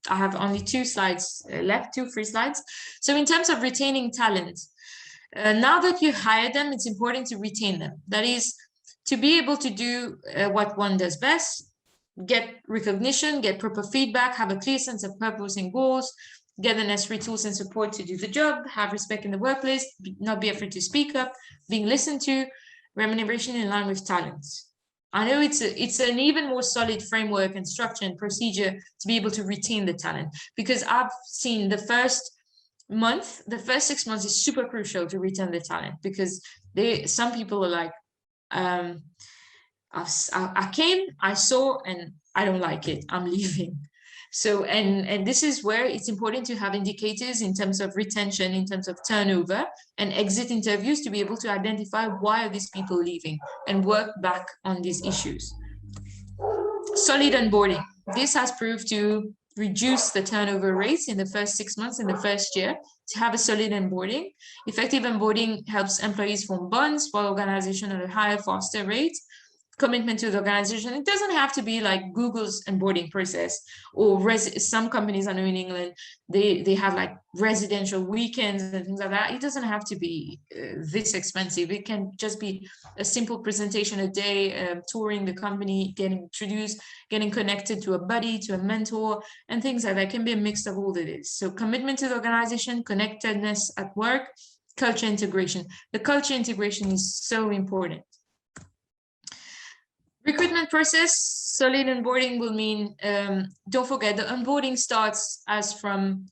Speaker 2: have only 2 slides left, 3 slides. So in terms of retaining talent, now that you hire them, it's important to retain them. That is, to be able to do what one does best, get recognition, get proper feedback, have a clear sense of purpose and goals, get the necessary tools and support to do the job, have respect in the workplace, not be afraid to speak up, being listened to, remuneration in line with talents. I know it's an even more solid framework and structure and procedure to be able to retain the talent, because I've seen the first 6 months is super crucial to retain the talent, because some people are like, I came, I saw, and I don't like it, I'm leaving. So, and this is where it's important to have indicators in terms of retention, in terms of turnover and exit interviews, to be able to identify why are these people leaving and work back on these issues. Solid onboarding. This has proved to reduce the turnover rates in the first 6 months, in the first year, to have a solid onboarding. Effective onboarding helps employees form bonds for organization at a higher, faster rate. Commitment to the organization. It doesn't have to be like Google's onboarding process, or some companies I know in England, they have like residential weekends and things like that. It doesn't have to be this expensive. It can just be a simple presentation a day, touring the company, getting introduced, getting connected to a buddy, to a mentor, and things like that. It can be a mix of all of it is. So commitment to the organization, connectedness at work, culture integration. The culture integration is so important. Recruitment process, solid onboarding will mean, don't forget, the onboarding starts as from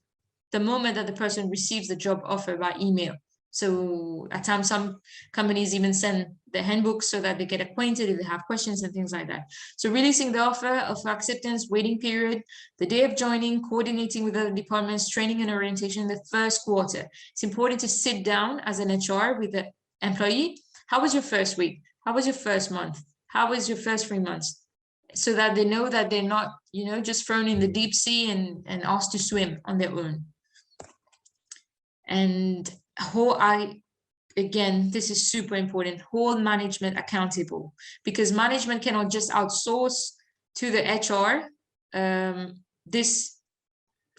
Speaker 2: the moment that the person receives the job offer by email. So at times, some companies even send the handbooks so that they get acquainted if they have questions and things like that. So releasing the offer of acceptance, waiting period, the day of joining, coordinating with other departments, training and orientation in the first quarter. It's important to sit down as an HR with the employee. How was your first week? How was your first month? How was your first 3 months? So that they know that they're not, just thrown in the deep sea and asked to swim on their own. And again, this is super important, hold management accountable, because management cannot just outsource to the HR this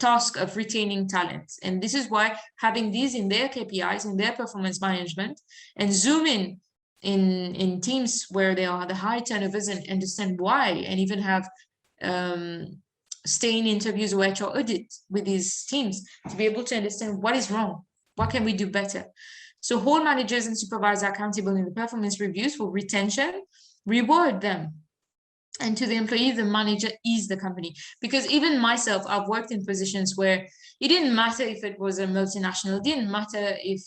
Speaker 2: task of retaining talent. And this is why having these in their KPIs, in their performance management, and zoom in teams where there are the high turnovers and understand why, and even have stay in interviews or HR audit with these teams to be able to understand what is wrong, what can we do better. So hold managers and supervisors accountable in the performance reviews for retention, reward them. And to the employee, the manager is the company. Because even myself, I've worked in positions where it didn't matter if it was a multinational, it didn't matter if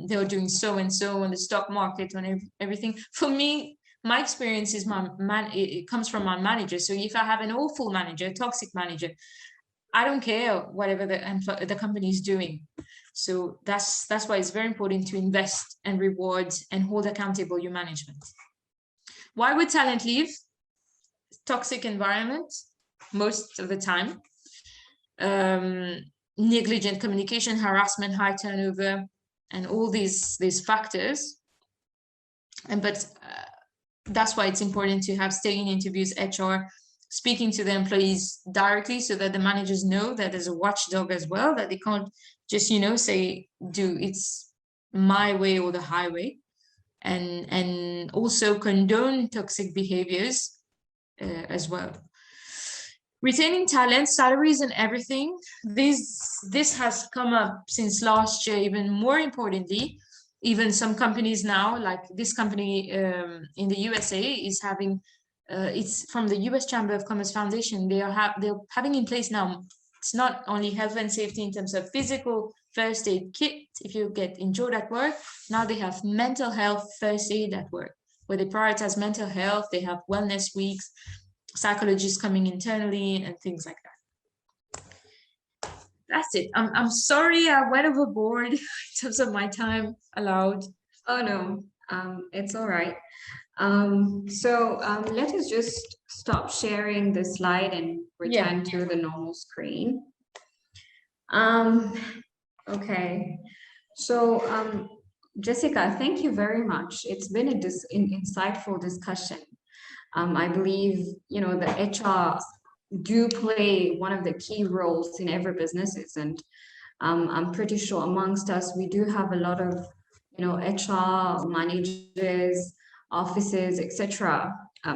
Speaker 2: they were doing so and so on the stock market, on everything. For me, my experience is it comes from my manager. So if I have an awful manager, a toxic manager, I don't care whatever the company is doing. So that's why it's very important to invest and reward and hold accountable your management. Why would talent leave? Toxic environment most of the time, negligent communication, harassment, high turnover, and all these factors. But that's why it's important to have staying interviews, HR speaking to the employees directly, so that the managers know that there's a watchdog as well, that they can't just say it's my way or the highway, and also condone toxic behaviors as well. Retaining talent, salaries and everything. This has come up since last year, even more importantly. Even some companies now, like this company in the USA is having, it's from the US Chamber of Commerce Foundation. They're having in place now, it's not only health and safety in terms of physical first aid kit, if you get injured at work, now they have mental health first aid at work, where they prioritize mental health. They have wellness weeks, psychologists coming internally, and things like that. That's it. I'm sorry I went overboard in terms of my time allowed.
Speaker 1: Oh no, it's all right. So let us just stop sharing the slide and return to the normal screen. Okay. So Jessyca, thank you very much. It's been an insightful discussion. I believe, the HR do play one of the key roles in every businesses, and I'm pretty sure amongst us, we do have a lot of, HR managers, offices, etc.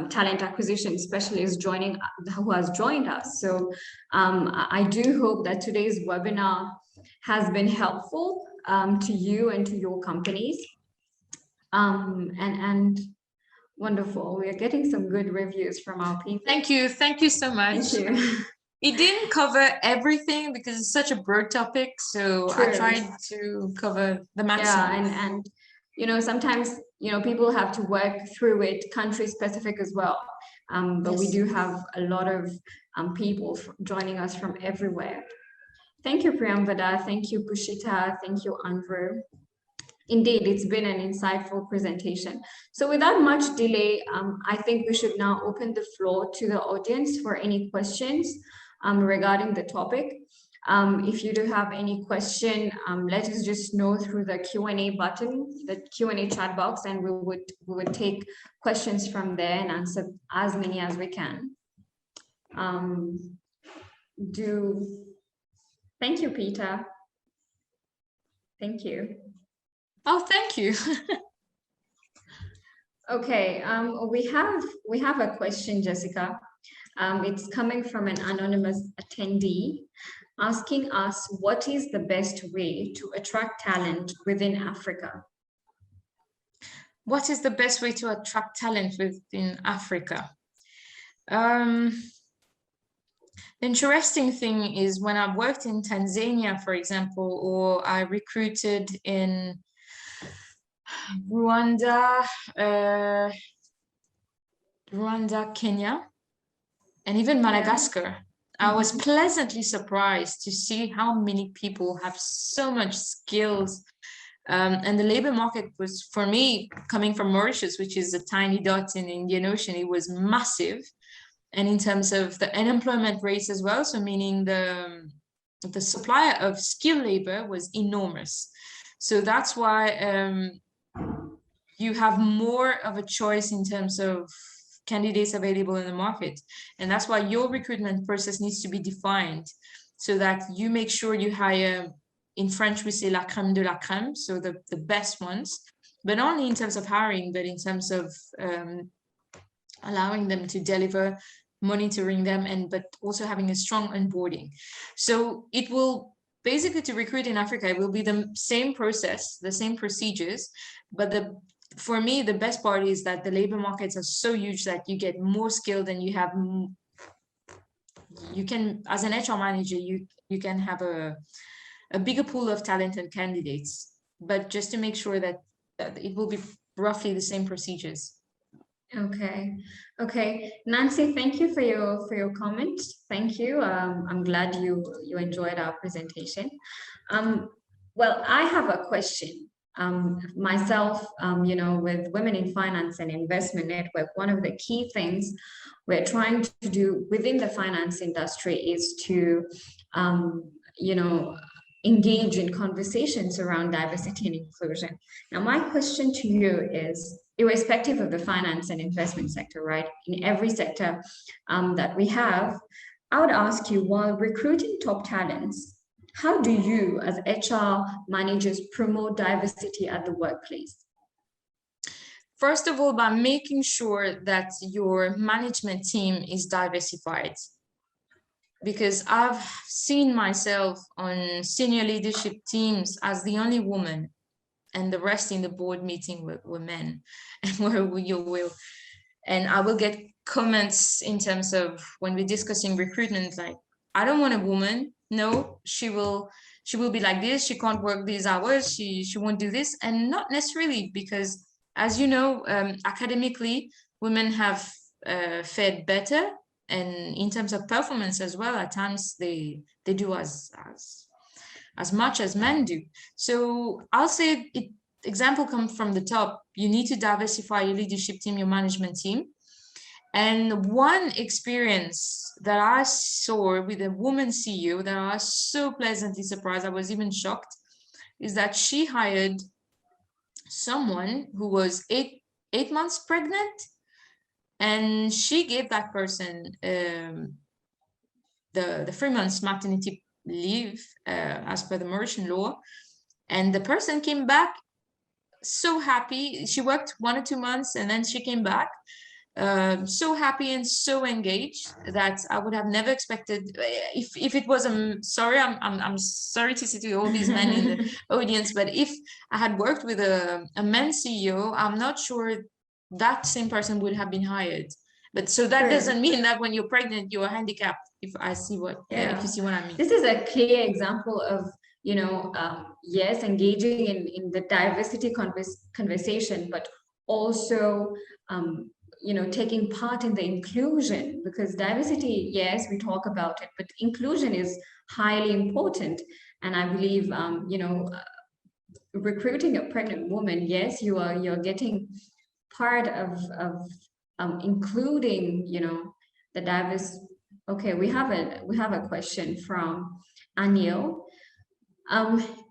Speaker 1: Talent acquisition specialists who has joined us. So I do hope that today's webinar has been helpful to you and to your companies. And wonderful. We are getting some good reviews from our people.
Speaker 2: Thank you. Thank you so much.
Speaker 1: Thank you.
Speaker 2: It didn't cover everything because it's such a broad topic. So
Speaker 1: True.
Speaker 2: I tried to cover the maximum.
Speaker 1: Yeah, and sometimes, people have to work through it country specific as well. But we do have a lot of people joining us from everywhere. Thank you, Priyamvada. Thank you, Pushita. Thank you, Andrew. Indeed, it's been an insightful presentation. So without much delay, I think we should now open the floor to the audience for any questions regarding the topic. If you do have any question, let us just know through the Q&A button, the Q&A chat box, and we would take questions from there and answer as many as we can. Thank you, Peter. Thank you.
Speaker 2: Oh, thank you.
Speaker 1: Okay, we have a question, Jessyca. It's coming from an anonymous attendee asking us, what is the best way to attract talent within Africa?
Speaker 2: What is the best way to attract talent within Africa? The interesting thing is when I worked in Tanzania, for example, or I recruited in Rwanda, Kenya, and even Madagascar, I was pleasantly surprised to see how many people have so much skills. And the labor market was, for me, coming from Mauritius, which is a tiny dot in the Indian Ocean, it was massive. And in terms of the unemployment rates as well, so meaning the supply of skilled labor was enormous. So that's why you have more of a choice in terms of candidates available in the market. And that's why your recruitment process needs to be defined so that you make sure you hire, in French we say la crème de la crème, so the best ones, but not only in terms of hiring, but in terms of allowing them to deliver, monitoring them, but also having a strong onboarding. So it will basically, to recruit in Africa, it will be the same process, the same procedures, but for me, the best part is that the labor markets are so huge that you get more skilled and you can, as an HR manager, you can have a bigger pool of talented candidates, but just to make sure that it will be roughly the same procedures.
Speaker 1: Okay. Nancy, thank you for your comment. Thank you. I'm glad you enjoyed our presentation. Well, I have a question. Myself, with Women in Finance and Investment Network, one of the key things we're trying to do within the finance industry is to, engage in conversations around diversity and inclusion. Now, my question to you is, irrespective of the finance and investment sector, right? In every sector that we have, I would ask you, while recruiting top talents, how do you as HR managers promote diversity at the workplace?
Speaker 2: First of all, by making sure that your management team is diversified. Because I've seen myself on senior leadership teams as the only woman, and the rest in the board meeting were men, and where you will. And I will get comments in terms of when we're discussing recruitment, like, I don't want a woman. No, she will be like this. She can't work these hours. She won't do this. And not necessarily, because as you know, academically, women have fared better. And in terms of performance as well, at times they do as much as men do. So I'll say example comes from the top. You need to diversify your leadership team, your management team. And one experience that I saw with a woman CEO that I was so pleasantly surprised, I was even shocked, is that she hired someone who was eight months pregnant, and she gave that person the 3 months maternity leave as per the Mauritian law, and the person came back so happy. She worked 1 or 2 months and then she came back so happy and so engaged that I would have never expected. If it was I'm sorry to say to all these men in the audience, but if I had worked with a men CEO, I'm not sure that same person would have been hired. But so that doesn't mean that when you're pregnant you're handicapped. If you see what I mean.
Speaker 1: This is a clear example of yes, engaging in the diversity conversation, but also taking part in the inclusion, because diversity, yes, we talk about it, but inclusion is highly important. And I believe recruiting a pregnant woman, yes, you're getting part of including the diverse. Okay, we have a question from Anil.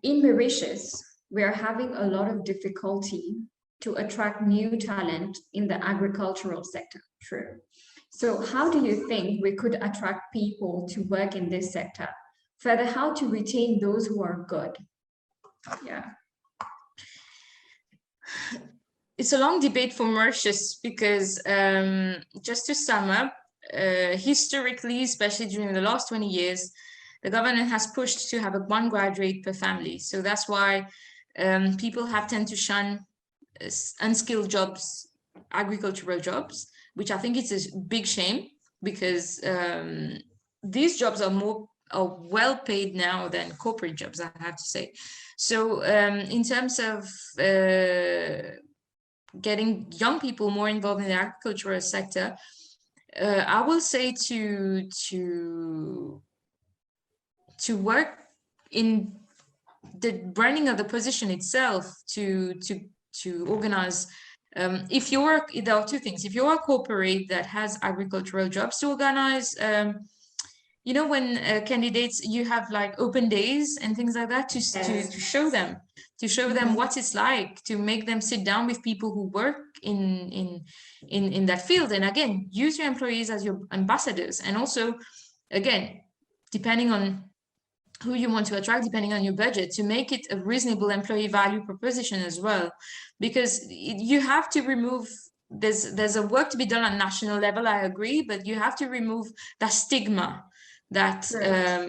Speaker 1: In Mauritius, we are having a lot of difficulty to attract new talent in the agricultural sector. True. So how do you think we could attract people to work in this sector? Further, how to retain those who are good? Yeah.
Speaker 2: It's a long debate for Mauritius because just to sum up, historically, especially during the last 20 years, the government has pushed to have one graduate per family. So that's why people have tend to shun unskilled jobs, agricultural jobs, which I think it's a big shame because these jobs are well paid now than corporate jobs, I have to say. So in terms of getting young people more involved in the agricultural sector, I will say to work in the branding of the position itself, to organize. If you work, there are two things. If you're a corporate that has agricultural jobs, to organize, you know, when candidates, you have like open days and things like that to show them, what it's like, to make them sit down with people who work in that field. And again, use your employees as your ambassadors. And also, again, depending on who you want to attract, depending on your budget, to make it a reasonable employee value proposition as well, because you have to remove, there's a work to be done on national level, I agree, but you have to remove that stigma that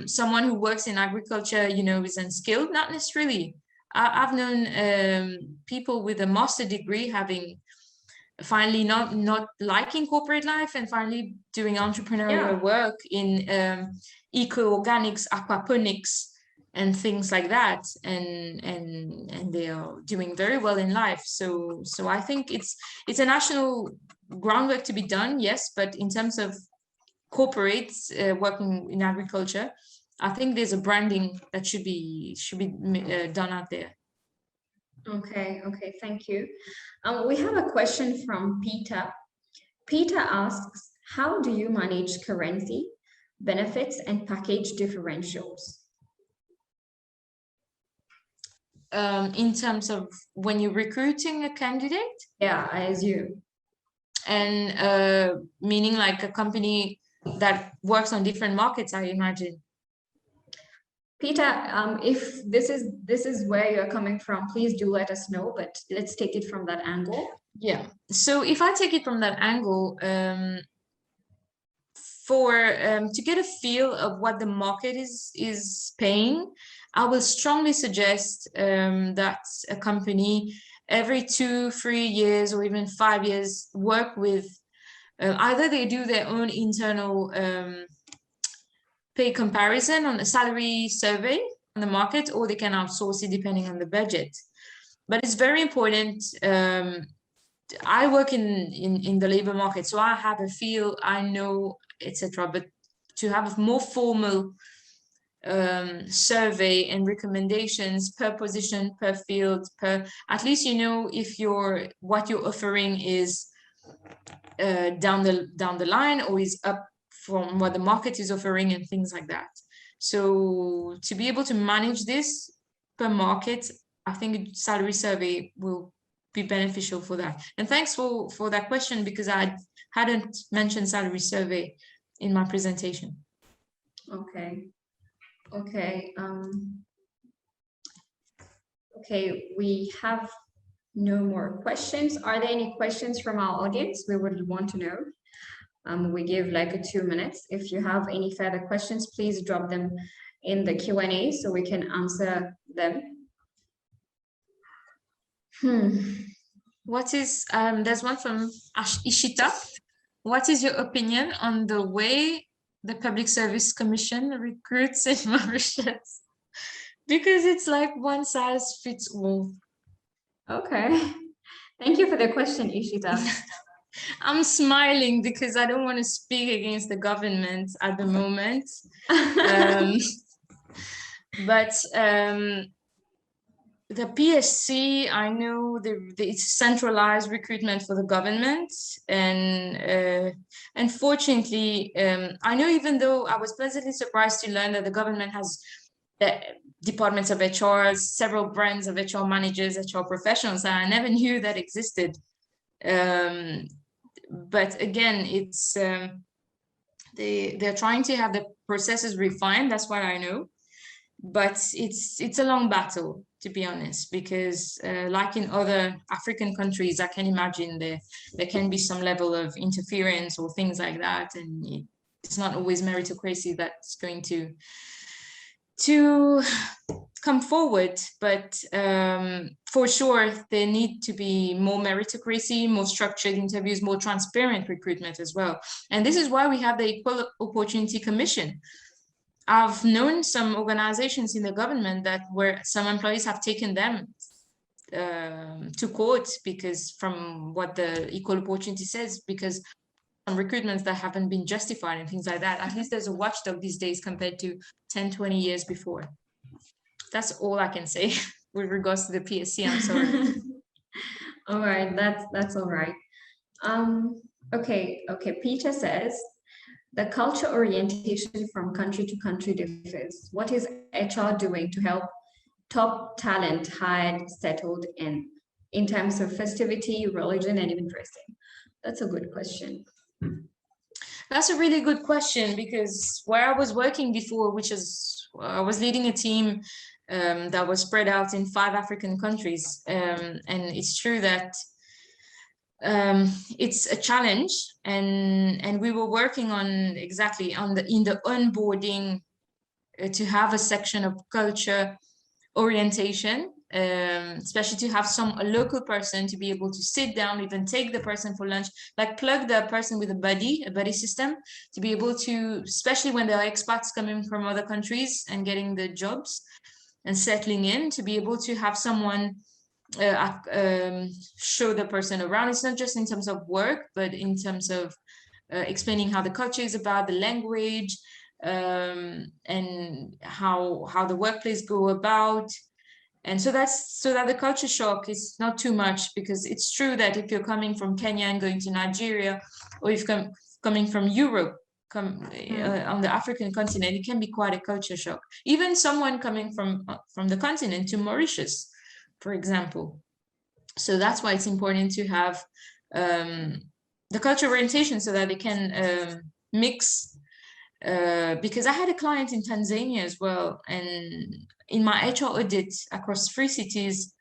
Speaker 2: someone who works in agriculture, you know, is unskilled. Not necessarily. I've known people with a master's degree having finally not liking corporate life and finally doing entrepreneurial work in eco-organics, aquaponics, and things like that, and they are doing very well in life. So I think it's a national groundwork to be done, yes, but in terms of corporates working in agriculture, I think there's a branding that should be done out there.
Speaker 1: Okay, thank you. We have a question from Peter. Peter asks, how do you manage currency, benefits, and package differentials?
Speaker 2: In terms of when you're recruiting a candidate?
Speaker 1: Yeah, I assume.
Speaker 2: And meaning like a company that works on different markets, I imagine.
Speaker 1: Peter, if this is where you're coming from, please do let us know, but let's take it from that angle.
Speaker 2: Yeah, so if I take it from that angle, to get a feel of what the market is paying, I will strongly suggest that a company every 2-3 years or even 5 years work with either they do their own internal pay comparison on a salary survey on the market, or they can outsource it depending on the budget. But it's very important. I work in the labor market, so I have a feel, I know, etc. But to have a more formal survey and recommendations per position, per field, at least you know if what you're offering is down the line or is up from what the market is offering and things like that. So to be able to manage this per market, I think a salary survey will be beneficial for that. And thanks for that question, because I hadn't mentioned salary survey in my presentation.
Speaker 1: Okay. Okay, we have no more questions. Are there any questions from our audience? We would want to know. We give like 2 minutes. If you have any further questions, please drop them in the Q&A so we can answer them.
Speaker 2: What is, there's one from Ishita. What is your opinion on the way the Public Service Commission recruits in Mauritius? Because it's like one size fits all.
Speaker 1: Okay. Thank you for the question, Ishita.
Speaker 2: I'm smiling because I don't want to speak against the government at the moment. But the PSC, I know it's centralized recruitment for the government. And unfortunately, I know, even though I was pleasantly surprised to learn that the government has departments of HR, several brands of HR managers, HR professionals. I never knew that existed. But again, it's they're trying to have the processes refined. That's what I know. But it's a long battle, to be honest, because like in other African countries, I can imagine there can be some level of interference or things like that, and it's not always meritocracy that's going to come forward. But for sure, there need to be more meritocracy, more structured interviews, more transparent recruitment as well. And this is why we have the Equal Opportunity Commission. I've known some organizations in the government that where some employees have taken them to court because from what the Equal Opportunity says, because some recruitments that haven't been justified and things like that. At least there's a watchdog these days compared to 10, 20 years before. That's all I can say with regards to the PSC. I'm sorry.
Speaker 1: All right, that's all right. Okay. Peter says, the culture orientation from country to country differs. What is HR doing to help top talent hired, settled in terms of festivity, religion, and even dressing? That's a good question.
Speaker 2: That's a really good question, because where I was working before, which is I was leading a team that was spread out in 5 African countries. And it's true that it's a challenge, and we were working on exactly in the onboarding to have a section of culture orientation, especially to have a local person to be able to sit down, even take the person for lunch, like plug the person with a buddy system, to be able to, especially when there are expats coming from other countries and getting the jobs and settling in, to be able to have someone show the person around. It's not just in terms of work, but in terms of explaining how the culture is about, the language, and how the workplace go about. And so that the culture shock is not too much, because it's true that if you're coming from Kenya and going to Nigeria, or if you're coming from Europe, on the African continent, it can be quite a culture shock. Even someone coming from the continent to Mauritius, for example. So that's why it's important to have the culture orientation, so that they can mix. Because I had a client in Tanzania as well, and in my HR audit across 3 cities,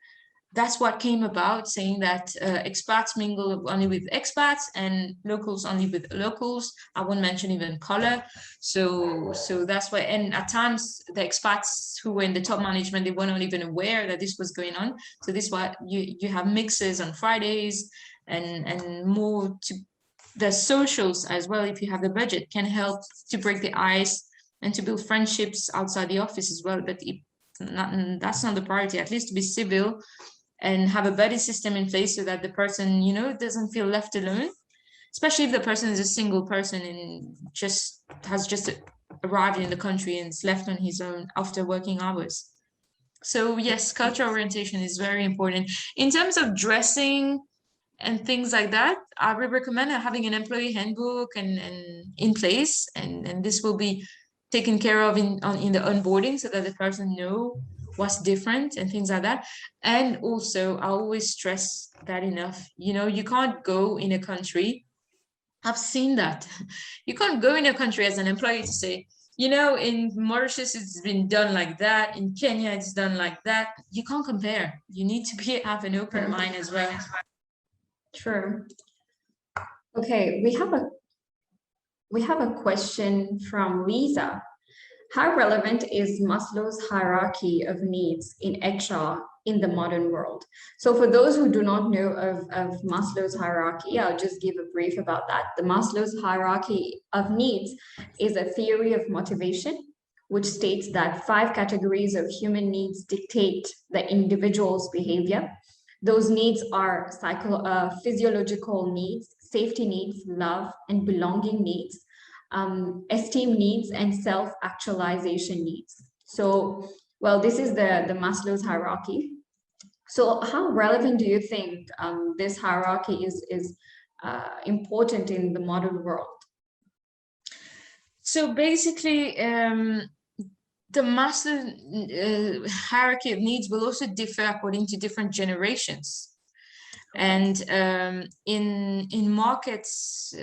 Speaker 2: that's what came about, saying that expats mingle only with expats and locals only with locals. I won't mention even color. So that's why, and at times the expats who were in the top management, they weren't even aware that this was going on. So this is why you have mixes on Fridays, and more to the socials as well, if you have the budget, can help to break the ice and to build friendships outside the office as well. But that's not the priority, at least to be civil and have a buddy system in place, so that the person, doesn't feel left alone, especially if the person is a single person and has just arrived in the country and is left on his own after working hours. So yes, cultural orientation is very important. In terms of dressing and things like that, I would recommend having an employee handbook and in place, and this will be taken care of in the onboarding, so that the person know what's different and things like that. And also, I always stress that enough, you can't go in a country, I've seen that, you can't go in a country as an employee to say, in Mauritius it's been done like that, in Kenya it's done like that. You can't compare. You need to have an open mind as well.
Speaker 1: True. Okay, we have a question from Lisa. How relevant is Maslow's hierarchy of needs in HR in the modern world? So for those who do not know of Maslow's hierarchy, I'll just give a brief about that. The Maslow's hierarchy of needs is a theory of motivation, which states that 5 categories of human needs dictate the individual's behavior. Those needs are physiological needs, safety needs, love and belonging needs, esteem needs, and self-actualization needs. So, well, this is the Maslow's hierarchy. So how relevant do you think this hierarchy is important in the modern world?
Speaker 2: So basically, the master hierarchy of needs will also differ according to different generations. And in markets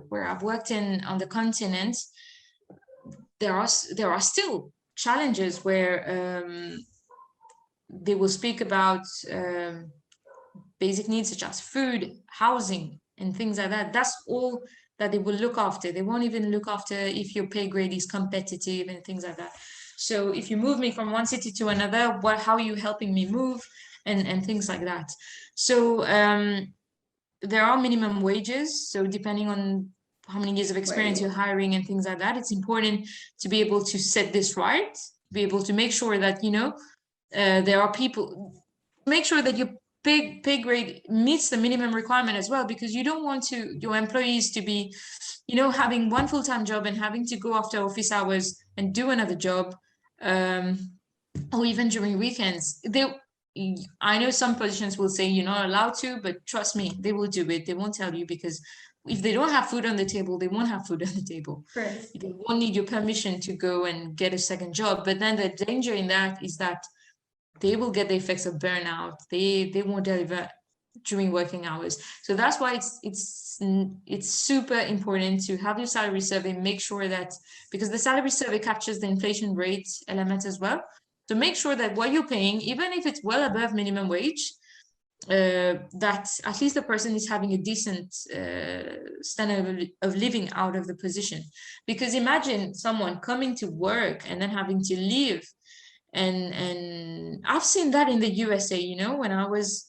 Speaker 2: where I've worked on the continent, there are still challenges where they will speak about basic needs such as food, housing, and things like that. That's all that they will look after. They won't even look after if your pay grade is competitive and things like that. So if you move me from one city to another, how are you helping me move, and things like that. So there are minimum wages. So depending on how many years of experience you're hiring and things like that, it's important to be able to set this right, be able to make sure that, you know, there are people, make sure that your pay grade meets the minimum requirement as well, because you don't want your employees to be, you know, having one full-time job and having to go after office hours and do another job, or even during weekends. I know some positions will say you're not allowed to, but trust me, they will do it. They won't tell you, because if they don't have food on the table, they won't have food on the table.
Speaker 1: Right.
Speaker 2: They won't need your permission to go and get a second job. But then the danger in that is that they will get the effects of burnout. They won't deliver during working hours. So that's why it's super important to have your salary survey. Make sure that, because the salary survey captures the inflation rate element as well. So make sure that what you're paying, even if it's well above minimum wage, that at least the person is having a decent standard of living out of the position. Because imagine someone coming to work and then having to leave. And I've seen that in the USA. You know, when I was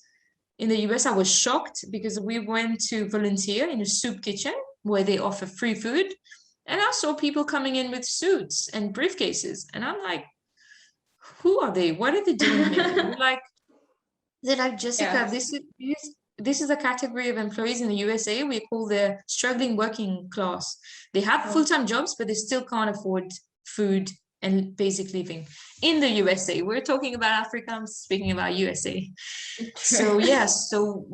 Speaker 2: in the US, I was shocked because we went to volunteer in a soup kitchen where they offer free food. And I saw people coming in with suits and briefcases. And I'm like, who are they? What are they doing here? They're like, Jessyca, this is a category of employees in the USA we call the struggling working class. They have full-time jobs, but they still can't afford food and basic living in the USA. We're talking about Africa, I'm speaking about USA. So yes, so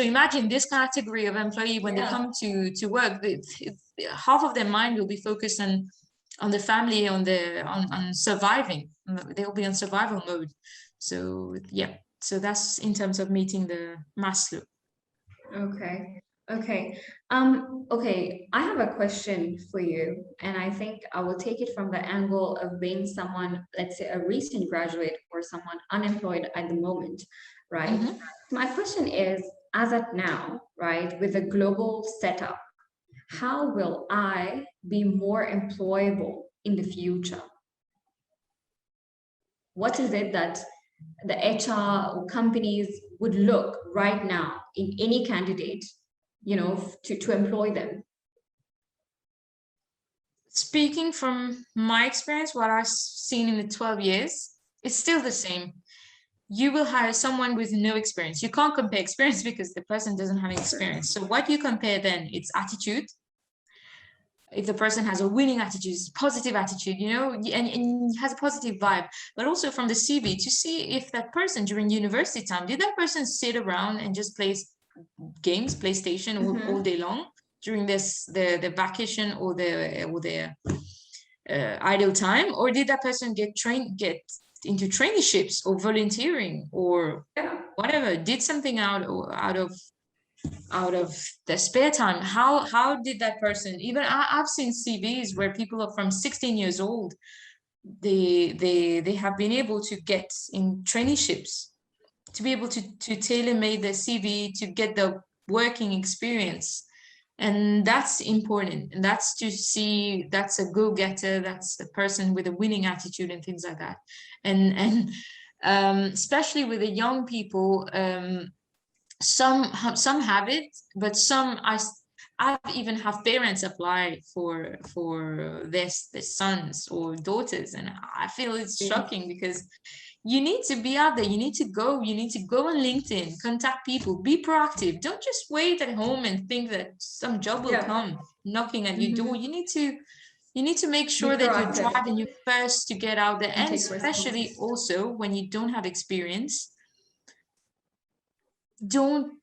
Speaker 2: imagine this category of employee when they come to work, half of their mind will be focused on the family, on surviving. They'll be on survival mode. So yeah, so that's in terms of meeting the Maslow.
Speaker 1: Okay. Okay, I have a question for you, and I think I will take it from the angle of being someone, let's say a recent graduate or someone unemployed at the moment, right? My question is, as at now, right, with a global setup, how will I be more employable in the future? What is it that the HR or companies would look right now in any candidate, you know, to employ them?
Speaker 2: Speaking from my experience, what I've seen in the 12 years, it's still the same. You will hire someone with no experience. You can't compare experience because the person doesn't have experience. So what you compare then, it's attitude. If the person has a winning attitude, positive attitude, you know, and has a positive vibe, but also from the CV to see if that person during university time, did that person sit around and just play games, PlayStation all day long during the vacation or their idle time, or did that person get into traineeships or volunteering or whatever, did something out of their spare time? How did that person, even I've seen CVs where people are from 16 years old, they have been able to get in traineeships, to be able to tailor-made their CV to get the working experience. And that's important, and that's to see that's a go-getter, that's a person with a winning attitude and things like that. And especially with the young people, some have it, but some I even have parents apply for their sons or daughters, and I feel it's shocking because you need to be out there, you need to go on LinkedIn, contact people, be proactive. Don't just wait at home and think that some job will come knocking at your door. You need to make sure that you're driving you first to get out there, and especially also when you don't have experience, don't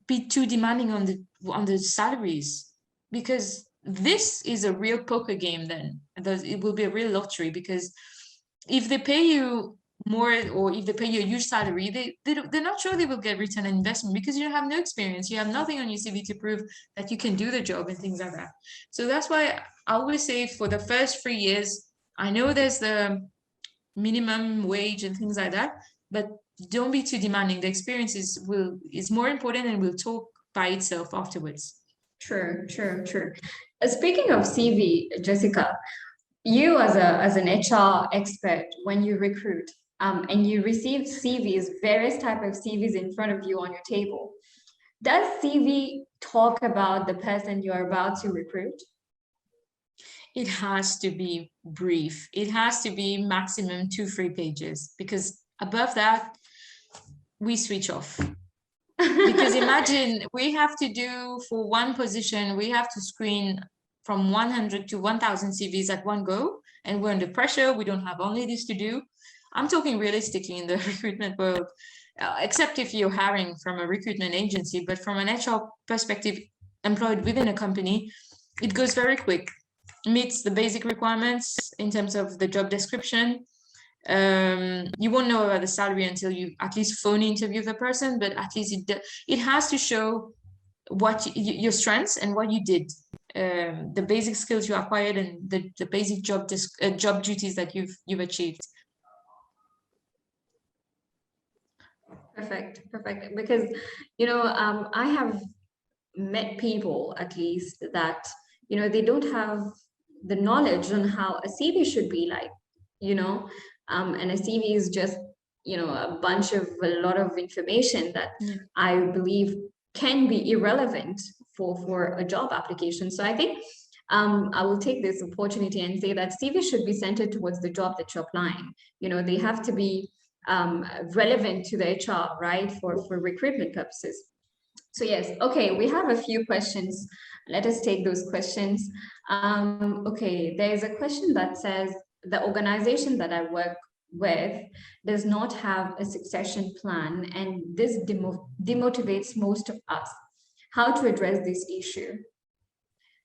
Speaker 2: be too demanding on the salaries, because this is a real poker game. Then it will be a real lottery, because if they pay you more, or if they pay you a huge salary, they're not sure they will get return on investment, because you have no experience, you have nothing on your CV to prove that you can do the job and things like that. So that's why I always say, for the first 3 years, I know there's the minimum wage and things like that, but don't be too demanding. The experience is more important and will talk by itself afterwards.
Speaker 1: True. Speaking of CV, Jessyca, you as an HR expert, when you recruit, and you receive CVs, various type of CVs in front of you on your table, does CV talk about the person you're about to recruit?
Speaker 2: It has to be brief. It has to be maximum 2-3 pages, because above that, we switch off. Because imagine, we have to do, for one position, we have to screen from 100 to 1,000 CVs at one go, and we're under pressure. We don't have only this to do. I'm talking realistically in the recruitment world, except if you're hiring from a recruitment agency, but from an HR perspective, employed within a company, it goes very quick. Meets the basic requirements in terms of the job description. You won't know about the salary until you at least phone interview the person, but at least it has to show what your strengths and what you did, the basic skills you acquired, and the basic job duties that you've achieved.
Speaker 1: Perfect. Because, I have met people, at least, that, they don't have the knowledge on how a CV should be like, and a CV is just, a lot of information that I believe can be irrelevant for a job application. So I think I will take this opportunity and say that CV should be centered towards the job that you're applying. They have to be relevant to the HR, right, for recruitment purposes. So yes, okay, we have a few questions. Let us take those questions. Okay, there is a question that says, the organization that I work with does not have a succession plan, and this demotivates most of us. How to address this issue?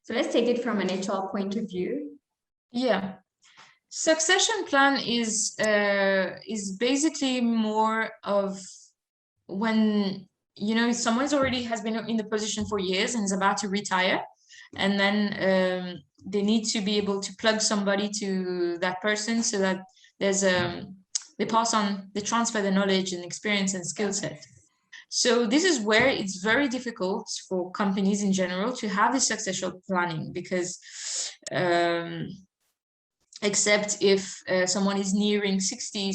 Speaker 1: So let's take it from an HR point of view.
Speaker 2: Yeah. Succession plan is basically more of when someone's already has been in the position for years and is about to retire, and then they need to be able to plug somebody to that person, so that there's they transfer the knowledge and experience and skill set. So this is where it's very difficult for companies in general to have this succession planning, because except if someone is nearing 60,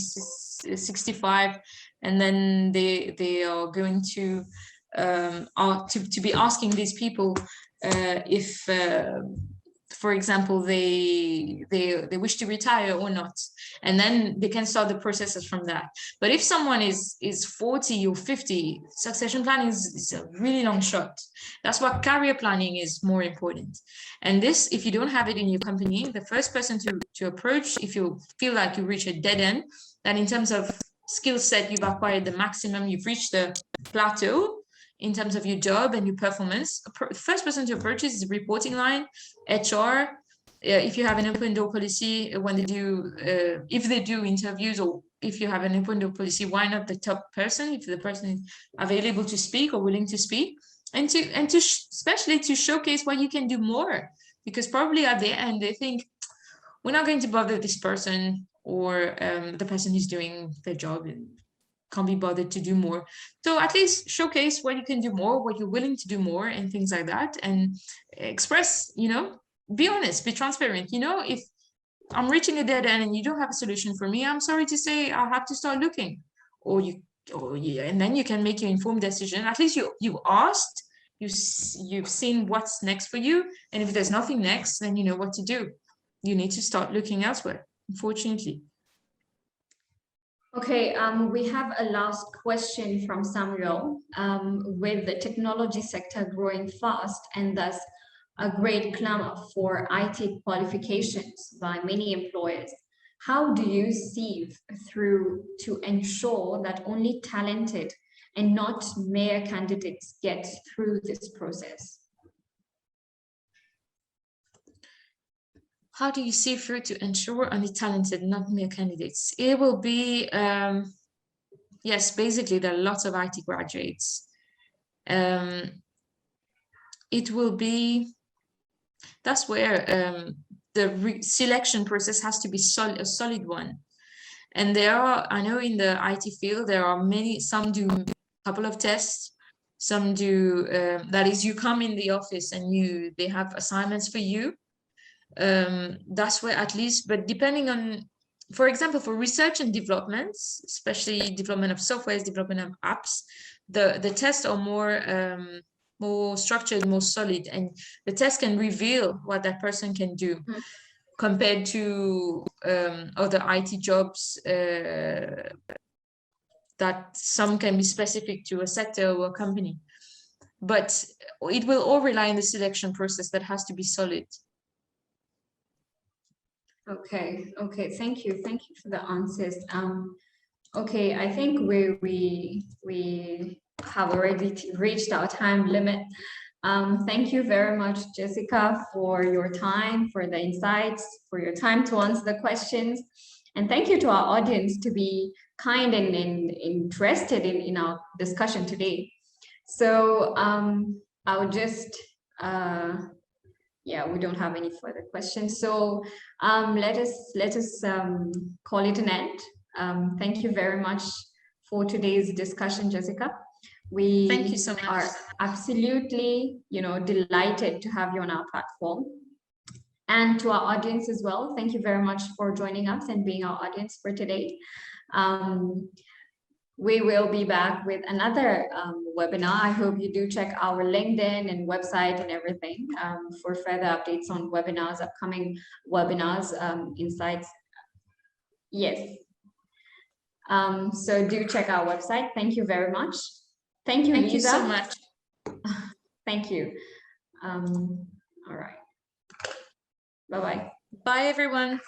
Speaker 2: 65, and then they are going to be asking these people if, for example, they wish to retire or not, and then they can start the processes from that. But if someone is 40 or 50, succession planning is a really long shot. That's why career planning is more important. And this, if you don't have it in your company, the first person to approach, if you feel like you reach a dead end, that in terms of skill set you've acquired the maximum, you've reached the plateau in terms of your job and your performance, the first person to approach is the reporting line, HR. If you have an open door policy, when they do, if they do interviews, or if you have an open door policy, why not the top person, if the person is available to speak or willing to speak, and especially to showcase what you can do more, because probably at the end they think, we're not going to bother this person, or the person who's doing their job and can't be bothered to do more. So at least showcase what you can do more, what you're willing to do more, and things like that, and express, be honest, be transparent. If I'm reaching a dead end and you don't have a solution for me, I'm sorry to say I'll have to start looking. And then you can make your informed decision. At least you asked, you've seen what's next for you, and if there's nothing next, then you know what to do. You need to start looking elsewhere, unfortunately.
Speaker 1: Okay, we have a last question from Samuel. With the technology sector growing fast and thus a great clamor for IT qualifications by many employers, how do you sieve through to ensure that only talented and not mere candidates get through this process?
Speaker 2: how do you see through to ensure only talented, not mere candidates? It will be, yes, basically there are lots of IT graduates. It will be, that's where the selection process has to be a solid one. And there are, I know in the IT field, there are many, some do a couple of tests, some do, that is, you come in the office and they have assignments for you. That's where at least, but depending on, for example, for research and developments, especially development of softwares, development of apps, the tests are more structured, more solid, and the test can reveal what that person can do compared to other IT jobs that some can be specific to a sector or a company. But it will all rely on the selection process that has to be solid.
Speaker 1: Okay, thank you for the answers. Okay, I think we have already reached our time limit. Thank you very much, Jessyca, for your time, for the insights, for your time to answer the questions. And thank you to our audience to be kind and interested in our discussion today. So I would just, yeah, we don't have any further questions. So let us call it an end. Thank you very much for today's discussion, Jessyca. We
Speaker 2: Thank you so much.
Speaker 1: Are absolutely, delighted to have you on our platform. And to our audience as well, thank you very much for joining us and being our audience for today. We will be back with another webinar. I hope you do check our LinkedIn and website and everything for further updates on webinars, upcoming webinars, insights. Yes. So do check our website. Thank you very much. Thank you,
Speaker 2: Thank
Speaker 1: Lisa.
Speaker 2: you so much.
Speaker 1: Thank you. All right. Bye-bye.
Speaker 2: Bye, everyone.